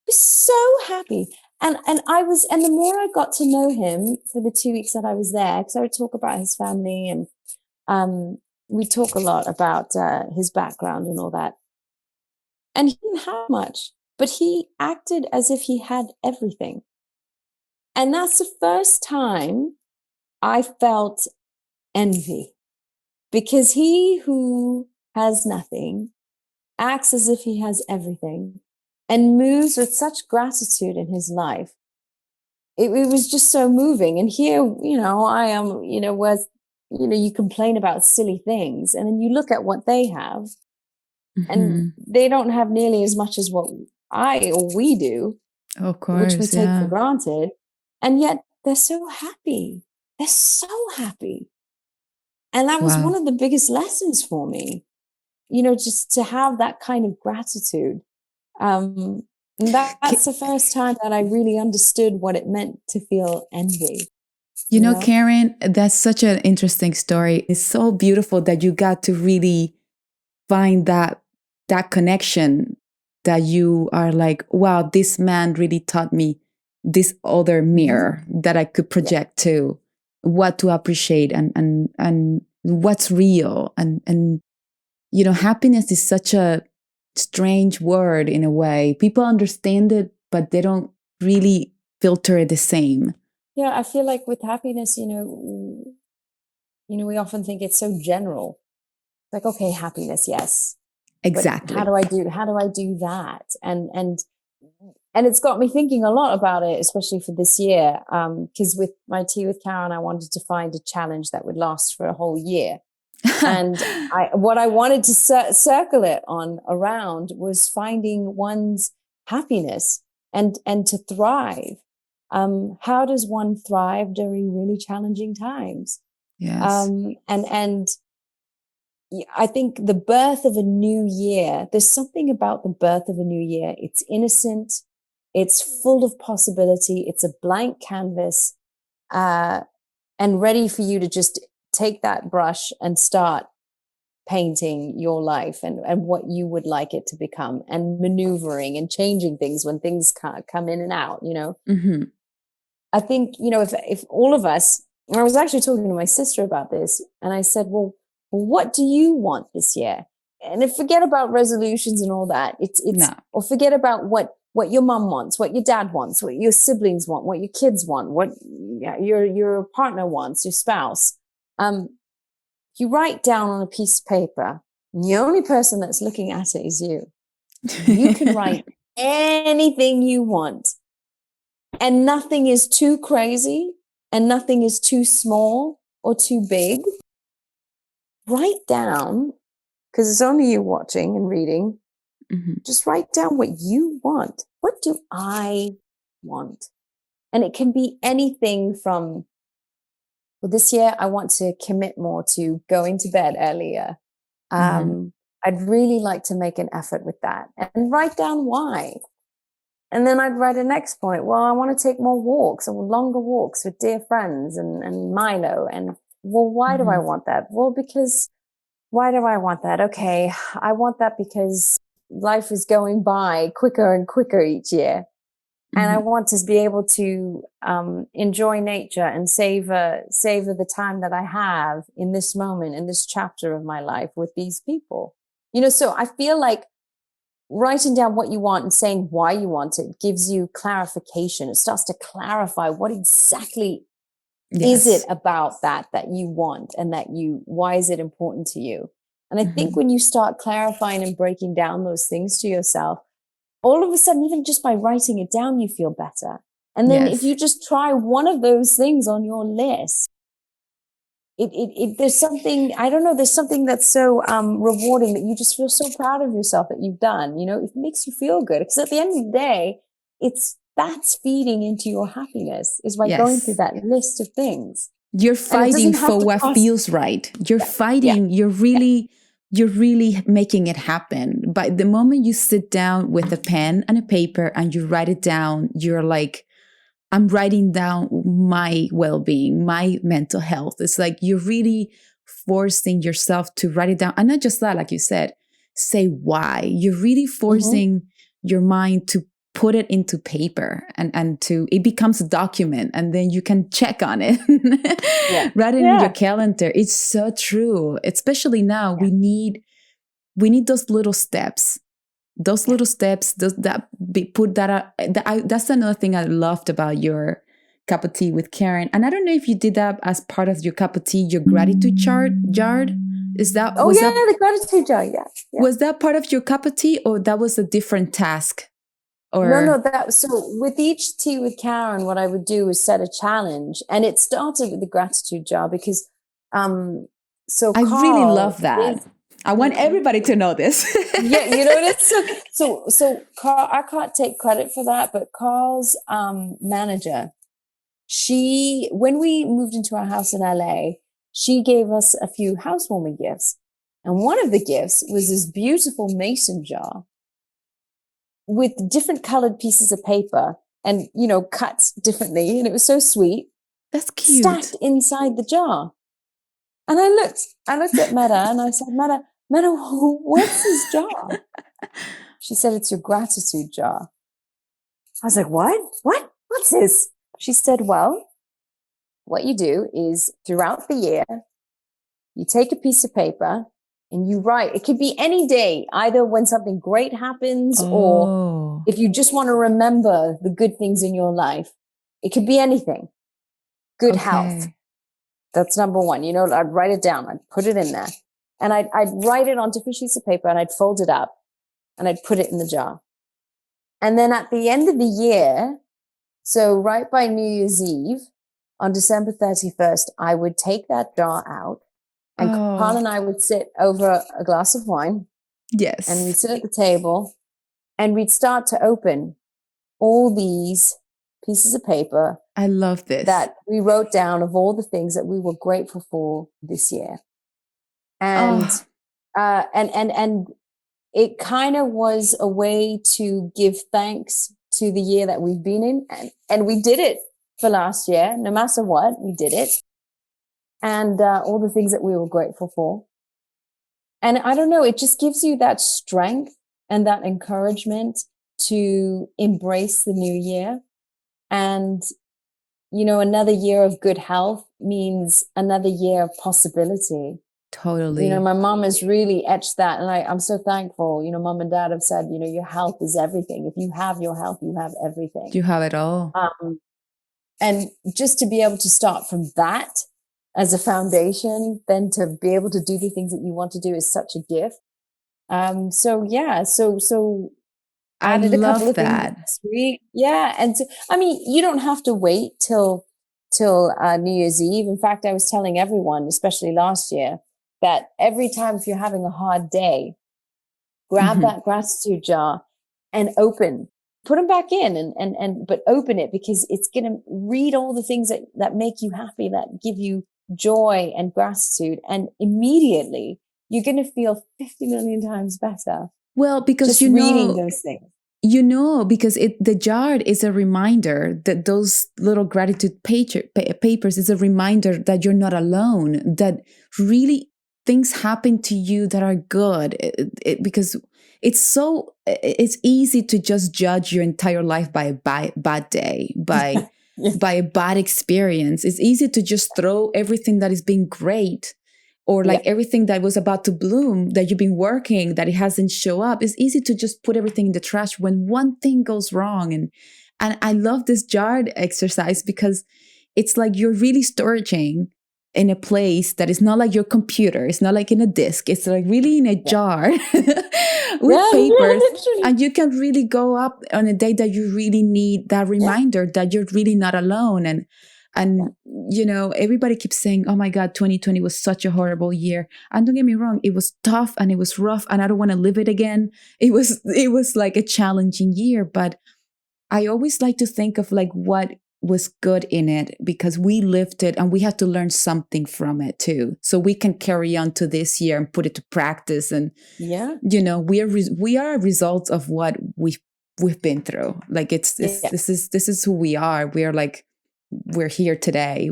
He was so happy. And the more I got to know him for the 2 weeks that I was there, because I would talk about his family, and we talk a lot about his background and all that. And he didn't have much, but he acted as if he had everything. And that's the first time I felt envy, because he who has nothing acts as if he has everything and moves with such gratitude in his life. It was just so moving. And here, I am, where, you complain about silly things, and then you look at what they have, and
Hmm.
they don't have nearly as much as what we do,
Of
which we
course.
take for
Yeah.
granted. And yet they're so happy. They're so happy. And that was one
Wow.
of the biggest lessons for me, just to have that kind of gratitude. Um, and that's
K-
the first time that I really understood what it meant to feel envy,
You
you
know,
know?
Karen, that's such an interesting story. It's so beautiful that you got to really find that connection, that you are like, wow, this man really taught me this other
Mm-hmm.
mirror that I could
Yeah.
project to, what to appreciate, and what's real. And happiness is such a strange word in a way. People understand it, but they don't really filter it the same.
Yeah, I feel like with happiness, we often think it's so general. Like, okay, happiness, yes. But
Exactly.
how do I do that? And it's got me thinking a lot about it, especially for this year. Because with my tea with Karen, I wanted to find a challenge that would last for a whole year. And what I wanted to circle it on around was finding one's happiness and to thrive. How does one thrive during really challenging times?
Yes.
And I think the birth of a new year, there's something about the birth of a new year. It's innocent, it's full of possibility, it's a blank canvas, uh, and ready for you to just take that brush and start painting your life and what you would like it to become, and maneuvering and changing things when things come in and out.
Hmm.
I think, if all of us, I was actually talking to my sister about this, and I said, well, what do you want this year? And forget about resolutions and all that.
No.
Or forget about what your mom wants, what your dad wants, what your siblings want, what your kids want, what your partner wants, your spouse. You write down on a piece of paper, and the only person that's looking at it is you. You can write anything you want, and nothing is too crazy and nothing is too small or too big. Write down, because it's only you watching and reading. Just write down what you want. What do I want? And it can be anything from, well, this year I want to commit more to going to bed earlier. I'd really like to make an effort with that, and write down why. And then I'd write a next point. Well, I want to take more walks or longer walks with dear friends and Milo. And well, why do I want that? Well, because why do I want that? Okay, I want that because life is going by quicker and quicker each year. And I want to be able to enjoy nature and savor the time that I have in this moment, in this chapter of my life with these people. So I feel like writing down what you want and saying why you want it gives you clarification. It starts to clarify what exactly is it about that you want, and why is it important to you? And I think when you start clarifying and breaking down those things to yourself, all of a sudden, even just by writing it down, you feel better. And then if you just try one of those things on your list, there's something, I don't know, there's something that's so rewarding that you just feel so proud of yourself that you've done. It makes you feel good, because at the end of the day, that's feeding into your happiness, is by going through that list of things.
You're fighting for what feels right. You're fighting. You're really making it happen. But the moment you sit down with a pen and a paper and you write it down, you're like, I'm writing down my well-being, my mental health. It's like you're really forcing yourself to write it down. And not just that, like you said, say why. You're really forcing your mind to put it into paper, and it becomes a document, and then you can check on it. Write it in your calendar. It's so true. Especially now, we need those little steps. Those little steps, that's another thing I loved about your cup of tea with Karen. And I don't know if you did that as part of your cup of tea, your gratitude jar. Is that?
The gratitude jar. Yeah.
Was that part of your cup of tea, or that was a different task?
No. So with each tea with Karen, what I would do is set a challenge, and it started with the gratitude jar because, I
really love that. I want everybody to know this.
So Carl, I can't take credit for that, but Carl's manager, when we moved into our house in LA, she gave us a few housewarming gifts. And one of the gifts was this beautiful mason jar with different colored pieces of paper and, cut differently. And it was so sweet.
That's cute.
Stacked inside the jar. And I looked at Meta and I said, Meta, what's this jar? She said, it's your gratitude jar. I was like, what? What's this? She said, well, what you do is throughout the year, you take a piece of paper and you write. It could be any day, either when something great happens or if you just want to remember the good things in your life. It could be anything. Good health. That's number one. I'd write it down. I'd put it in there. And I'd write it on different sheets of paper, and I'd fold it up and I'd put it in the jar. And then at the end of the year, so right by New Year's Eve, on December 31st, I would take that jar out, and Carl and I would sit over a glass of wine.
Yes.
And we'd sit at the table and we'd start to open all these pieces of paper.
I love this.
That we wrote down of all the things that we were grateful for this year. And and it kind of was a way to give thanks to the year that we've been in. And we did it for last year. No matter what, we did it. And all the things that we were grateful for. And I don't know, it just gives you that strength and that encouragement to embrace the new year. And, another year of good health means another year of possibility.
Totally.
My mom has really etched that. And I'm so thankful. Mom and dad have said, your health is everything. If you have your health, you have everything.
You have it all.
And just to be able to start from that as a foundation, then to be able to do the things that you want to do is such a gift. So
I
added a couple
love
of things
that.
this week. Yeah. And so, I mean, you don't have to wait till New Year's Eve. In fact, I was telling everyone, especially last year, that every time if you're having a hard day, grab
Mhm.
that gratitude jar and put them back in but open it, because it's going to read all the things that make you happy, that give you joy and gratitude. And immediately you're going to feel 50 million times better
Well, because
just reading those things.
because the jar is a reminder that those little gratitude papers is a reminder that you're not alone, that really things happen to you that are good. Because it's easy to just judge your entire life by a bad day,
Yeah.
by a bad experience. It's easy to just throw everything that is being great, or
Yeah.
like everything that was about to bloom that you've been working that it hasn't show up. It's easy to just put everything in the trash when one thing goes wrong. And I love this jar exercise because it's like you're really storaging in a place that is not like your computer. It's not like in a disk. It's like really in a
Yeah.
jar with
Yeah,
papers.
literally.
And you can really go up on a day that you really need that reminder that you're really not alone. And everybody keeps saying, oh my God, 2020 was such a horrible year. And don't get me wrong, it was tough and it was rough and I don't want to live it again. It was like a challenging year, but I always like to think of like what was good in it, because we lived it and we had to learn something from it too. So we can carry on to this year and put it to practice. And,
Yeah.
we are a result of what we've been through. Like
Yeah.
this is who we are. We're here today,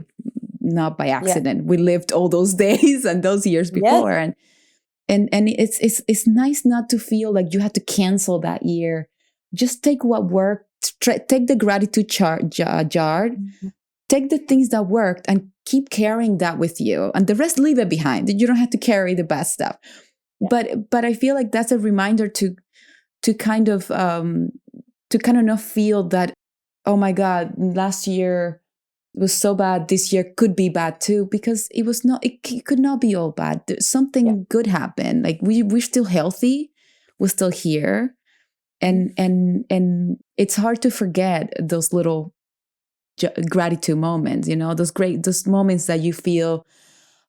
not by
Yeah.
accident. We lived all those days and those years
Yes.
before. And it's nice not to feel like you have to cancel that year. Just take what worked, take the gratitude jar,
Mhm.
take the things that worked and keep carrying that with you, and the rest leave it behind. You don't have to carry the bad stuff.
Yeah.
But I feel like that's a reminder to kind of not feel that, oh my God, last year was so bad, this year could be bad too, because it could not be all bad.
Yeah.
Something good happened. Like we're still healthy, we're still here. And it's hard to forget those little gratitude moments, those moments that you feel,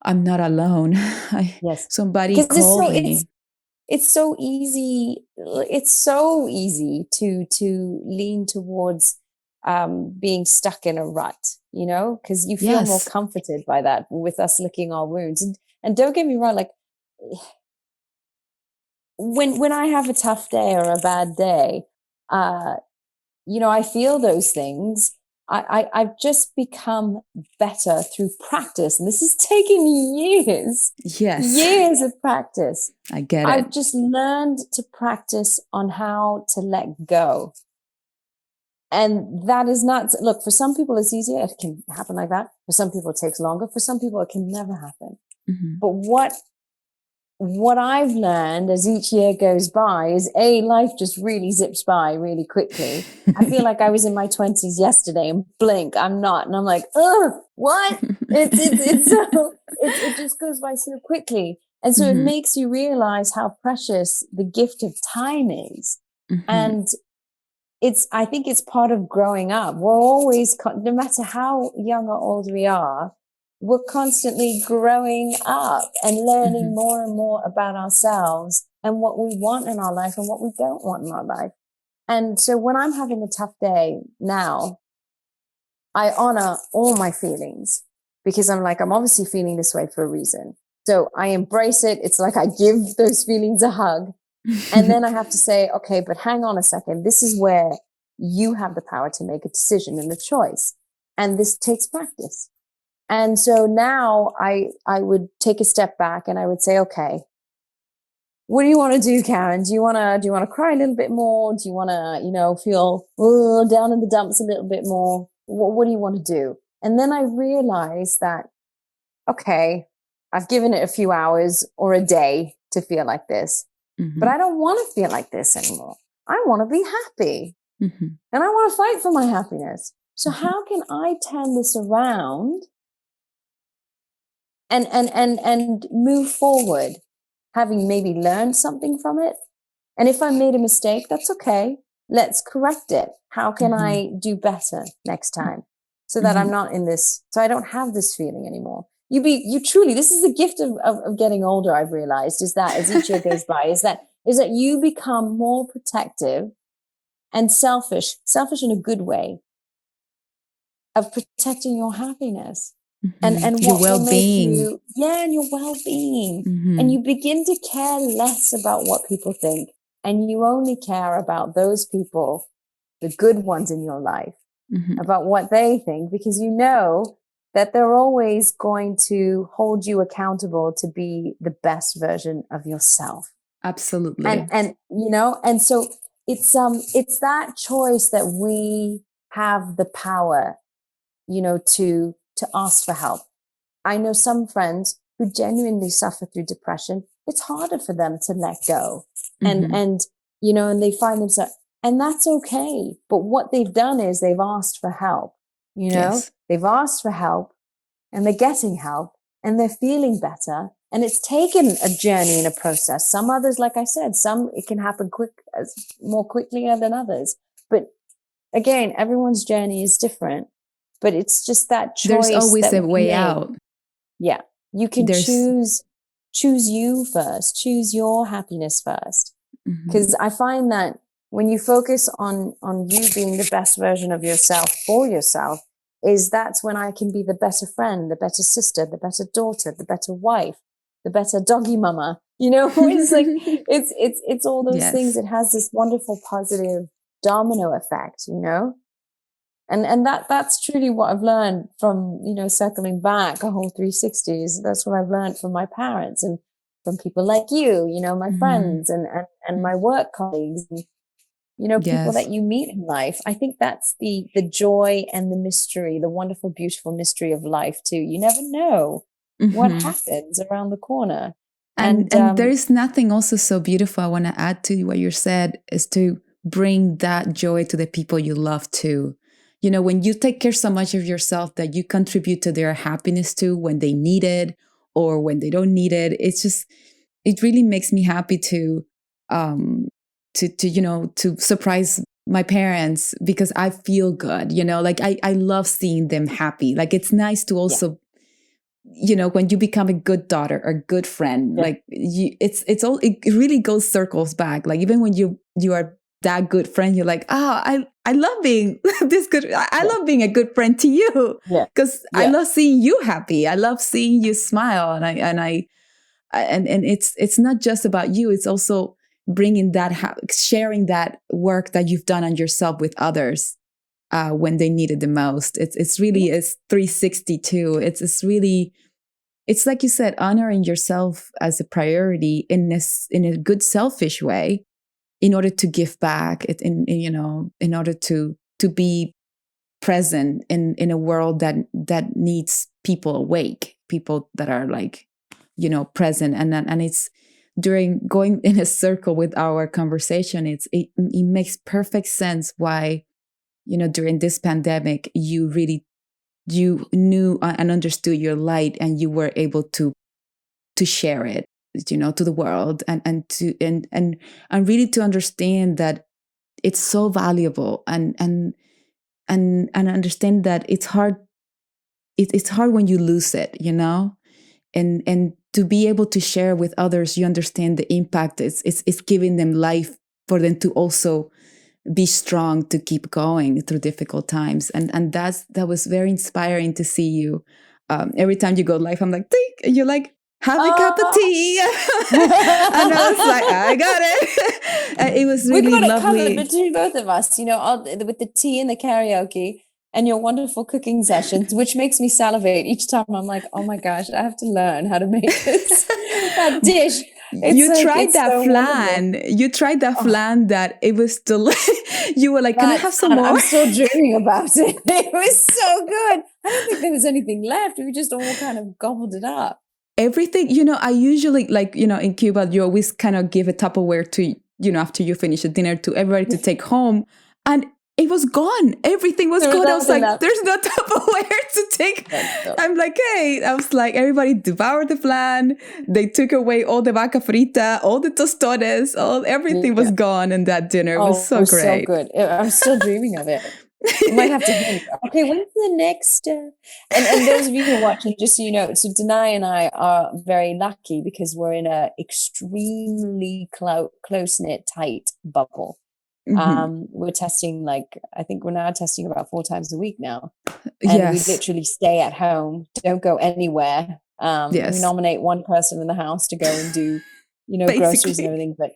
I'm not alone.
Yes.
Somebody
Because
called me.
it's so easy. It's so easy to lean towards being stuck in a rut, because you feel more
Yes.
comforted by that, with us licking our wounds. And don't get me wrong, like when I have a tough day or a bad day, uh, I feel those things. I've just become better through practice. And this has taken years,
Yes.
years of practice.
I get
I've
it.
just learned to practice on how to let go. And that is not, look, for some people it's easier. It can happen like that. For some people it takes longer. For some people it can never happen.
Mm-hmm.
But what I've learned as each year goes by is life just really zips by really quickly. I feel like I was in my 20s yesterday and blink, I'm not. And I'm like, oh, what? It just goes by so quickly. And so it
Mm-hmm.
makes you realize how precious the gift of time is.
Mm-hmm.
And I think it's part of growing up. We're always, no matter how young or old we are, we're constantly growing up and learning
Mm-hmm.
more and more about ourselves and what we want in our life and what we don't want in our life. And so when I'm having a tough day now, I honor all my feelings, because I'm like, I'm obviously feeling this way for a reason. So I embrace it. It's like I give those feelings a hug. And then I have to say, okay, but hang on a second. This is where you have the power to make a decision and a choice. And this takes practice. And so now I would take a step back and I would say, okay, what do you want to do, Karen? Do you want to cry a little bit more? Do you want to, feel down in the dumps a little bit more? What do you want to do? And then I realized that, okay, I've given it a few hours or a day to feel like this, but
Mm-hmm.
I don't want to feel like this anymore. I want to be happy,
Mm-hmm.
and I want to fight for my happiness. So
Mm-hmm.
how can I turn this around and move forward, having maybe learned something from it? And if I made a mistake, that's okay. let's correct it. How can
Mm-hmm.
I do better next time so that I'm not in this, so I don't have this feeling anymore. You truly, this is the gift of getting older. I've realized is that as each year goes by, is that you become more protective and selfish in a good way, of protecting your happiness and
Your
what will make
well-being.
you, and your well-being. And
Mm-hmm.
you begin to care less about what people think, and you only care about those people, the good ones in your life,
Mm-hmm.
about what they think, because you know that they're always going to hold you accountable to be the best version of yourself.
Absolutely.
And you know, and so it's that choice that we have the power, you know, to ask for help. I know some friends who genuinely suffer through depression. It's harder for them to let go.
Mm-hmm.
And you know, and they find themselves, and that's okay. But what they've done is they've asked for help. You know,
Yes.
they've asked for help, and they're getting help, and they're feeling better. And it's taken a journey and a process. Some others, like I said, some it can happen more quickly than others. But again, everyone's journey is different. But it's just that
There's
choice
always
that
a
we
way
make.
out.
Yeah. You can
There's
choose you first, choose your happiness first.
mm-hmm.
Because I find that when you focus on you being the best version of yourself for yourself, is that's when I can be the better friend, the better sister, the better daughter, the better wife, the better doggy mama. You know, it's like it's all those things.
Yes.
It has this wonderful positive domino effect, you know? And that's truly what I've learned from, you know, circling back a whole 360s. That's what I've learned from my parents and from people like you know, my
Mm-hmm.
friends and my work colleagues, and, you know, people that
Yes.
you meet in life. I think that's the joy and the mystery, the wonderful, beautiful mystery of life too. You never know what
Mm-hmm.
happens around the corner.
And
And
there is nothing also so beautiful I want to add to what you said is to bring that joy to the people you love too. You know, when you take care so much of yourself that you contribute to their happiness too when they need it or when they don't need it, it's just it really makes me happy um to you know to surprise my parents because I feel good, you know, like I love seeing them happy. Like it's nice to
yeah,
also you know when you become a good daughter or good friend
yeah,
like you it's all it really goes circles back like even when you are that good friend you're like I love being this good I
yeah,
love being a good friend to you
yeah,
because I
yeah,
love seeing you happy I love seeing you smile and it's not just about you it's also bringing that sharing that work that you've done on yourself with others when they need it the most it's really
yeah,
is 362 it's really it's like you said, honoring yourself as a priority in this in a good selfish way, in order to give back. You know in order to be present in a world that needs people awake, people that are like you know present, and it's during going in a circle with our conversation. It makes perfect sense why you know during this pandemic you knew and understood your light and you were able to share it you know to the world and really to understand that it's so valuable and understand that it's hard it's hard when you lose it you know and to be able to share with others you understand the impact it's giving them life for them to also be strong to keep going through difficult times and that was very inspiring to see you every time you go live I'm like Tink, you're like have a cup of
oh.
tea and I was like I got it it was
We
really
got it covered
lovely.
between both of us, you know, with the tea and the karaoke and your wonderful cooking sessions, which makes me salivate each time. I'm like, oh my gosh, I have to learn how to make this that dish. It's
You
like
tried
it's
that
so wonderful.
flan. You tried that
Oh,
flan that it was still. You were like, "Can I
that
have some
fun.
more?"
I'm still dreaming about it. It was so good. I don't think there was anything left. We just all kind of gobbled it up.
Everything, you know, I usually like, you know, in Cuba, you always kind of give a Tupperware to, you know, after you finish a dinner to everybody to take home. And it was gone. Everything was
There was
gone. I was
nothing
like,
left.
there's no Tupperware to take.
No.
I'm like, hey, I was like, everybody devoured the flan. They took away all the vaca frita, all the tostones, everything was
Yeah.
gone in that dinner. It was
Oh, it
so
was so
great.
good. I'm still dreaming of it. We might have to hint. Okay, when's the next? And those of you who are watching, just so you know, so Danay and I are very lucky because we're in a extremely close knit, tight bubble.
Mhm.
We're testing I think we're now testing about 4 times a week now, and we
Yes.
literally stay at home, don't go anywhere. We
Yes.
nominate one person in the house to go and do, groceries and
Basically.
everything, but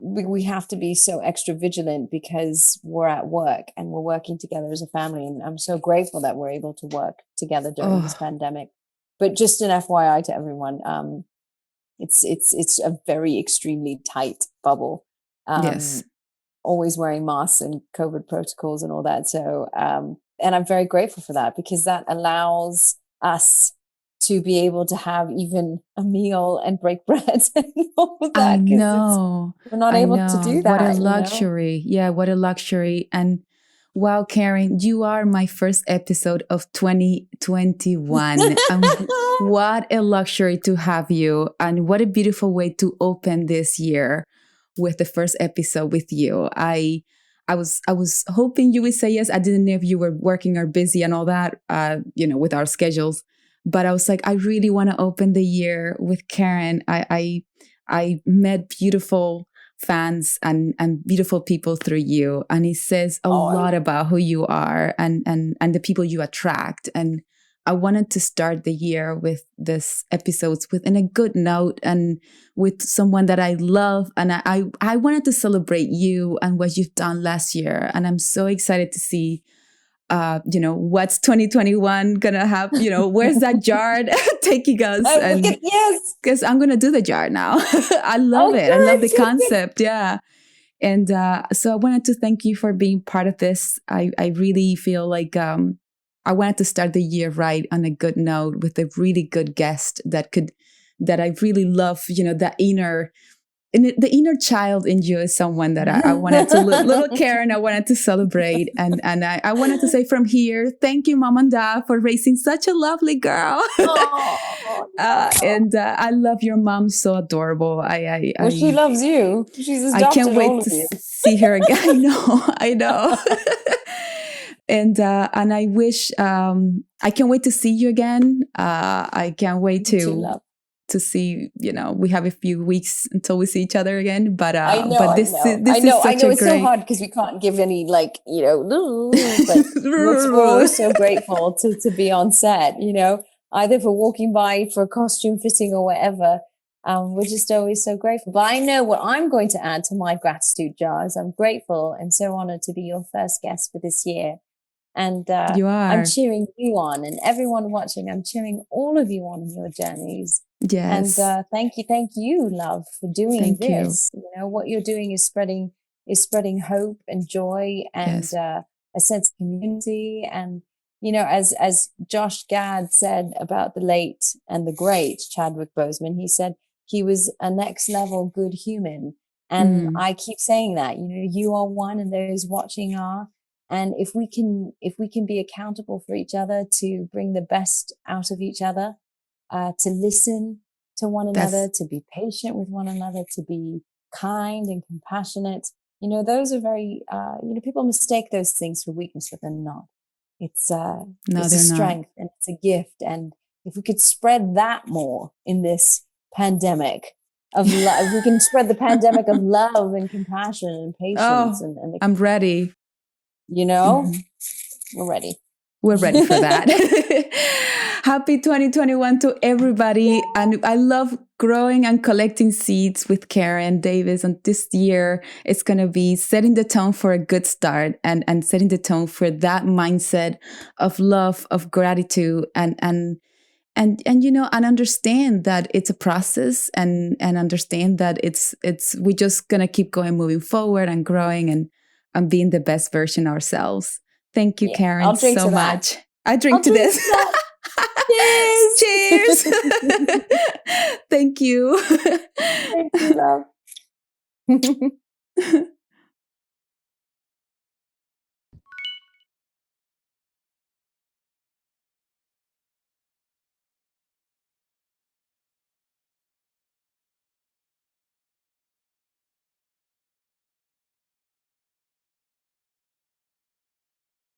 we have to be so extra vigilant because we're at work and we're working together as a family. And I'm so grateful that we're able to work together during this
Oh,
pandemic. But just an FYI to everyone, it's a very extremely tight bubble.
yes.
Always wearing masks and COVID protocols and all that. So, and I'm very grateful for that because that allows us to be able to have even a meal and break bread and all of
I
that because
know.
we're not
I
able to
know.
do
What a
that.
luxury. Yeah, what a luxury. And wow, Karen, you are my first episode of 2021. What a luxury to have you. And what a beautiful way to open this year with the first episode with you. I was hoping you would say yes. I didn't know if you were working or busy and all that, with our schedules. But I was like, I really want to open the year with Karen. I met beautiful fans and beautiful people through you, and it says a
Oh,
lot about who you are and the people you attract. And I wanted to start the year with this episodes within a good note and with someone that I love, and I wanted to celebrate you and what you've done last year, and I'm so excited to see what's 2021 gonna have, where's that jar taking us.
oh,
And
yes.
because I'm gonna do the jar now. I love
Oh,
it. I love the
good, good, good.
concept. Yeah. And so I wanted to thank you for being part of this. I really feel like I wanted to start the year right on a good note with a really good guest that I really love, that the inner child in you is someone that I wanted to, little Karen, I wanted to celebrate. And I wanted to say from here, thank you, mom and dad, for raising such a lovely girl.
Oh, no.
And I love your mom, so adorable.
Well, she loves you. She's
I can't
adopted all
wait
of
to
you.
see her again. I know, I know. And I wish I can't wait to see you again. I can't wait
You too,
to
love.
see. We have a few weeks until we see each other again. But
I know,
but
I
this
know,
is
I
this
know,
is
I
such
know.
a
It's so
great.
hard because we can't give any but we're always so grateful to be on set, either for walking by for a costume fitting or whatever. We're just always so grateful. But I know what I'm going to add to my gratitude jar is I'm grateful and so honored to be your first guest for this year. And
You
I'm
are.
cheering you on, and everyone watching, I'm cheering all of you on in your journeys. And
Yes.
thank you, love, for doing
Thank you.
this. What you're doing is spreading hope and joy and
Yes.
a sense of community. And as Josh Gad said about the late and the great Chadwick Boseman, he said he was a next level good human. And
Mm.
I keep saying that. You are one, and those watching are. And if we can be accountable for each other to bring the best out of each other, to listen to one another,
That's
to be patient with one another, to be kind and compassionate. Those are very, people mistake those things for weakness, but they're not. It's,
no,
it's a
they're not.
strength and it's a gift. And if we could spread that more in this pandemic of love, if we can spread the pandemic of love and compassion and patience
Oh,
and
I'm ready.
you know,
Mhm.
we're ready.
We're ready for that. Happy 2021 to everybody. And I love growing and collecting seeds with Karen Davis. And this year, it's going to be setting the tone for a good start and setting the tone for that mindset of love, of gratitude, and understand that it's a process and understand that we're just going to keep going, moving forward and growing and being the best version ourselves. Thank you,
Yeah,
Karen,
I'll drink
so
to that.
much. I drink
I'll
to
drink
this.
to that. Cheers.
Cheers. Thank you.
Thank you, love.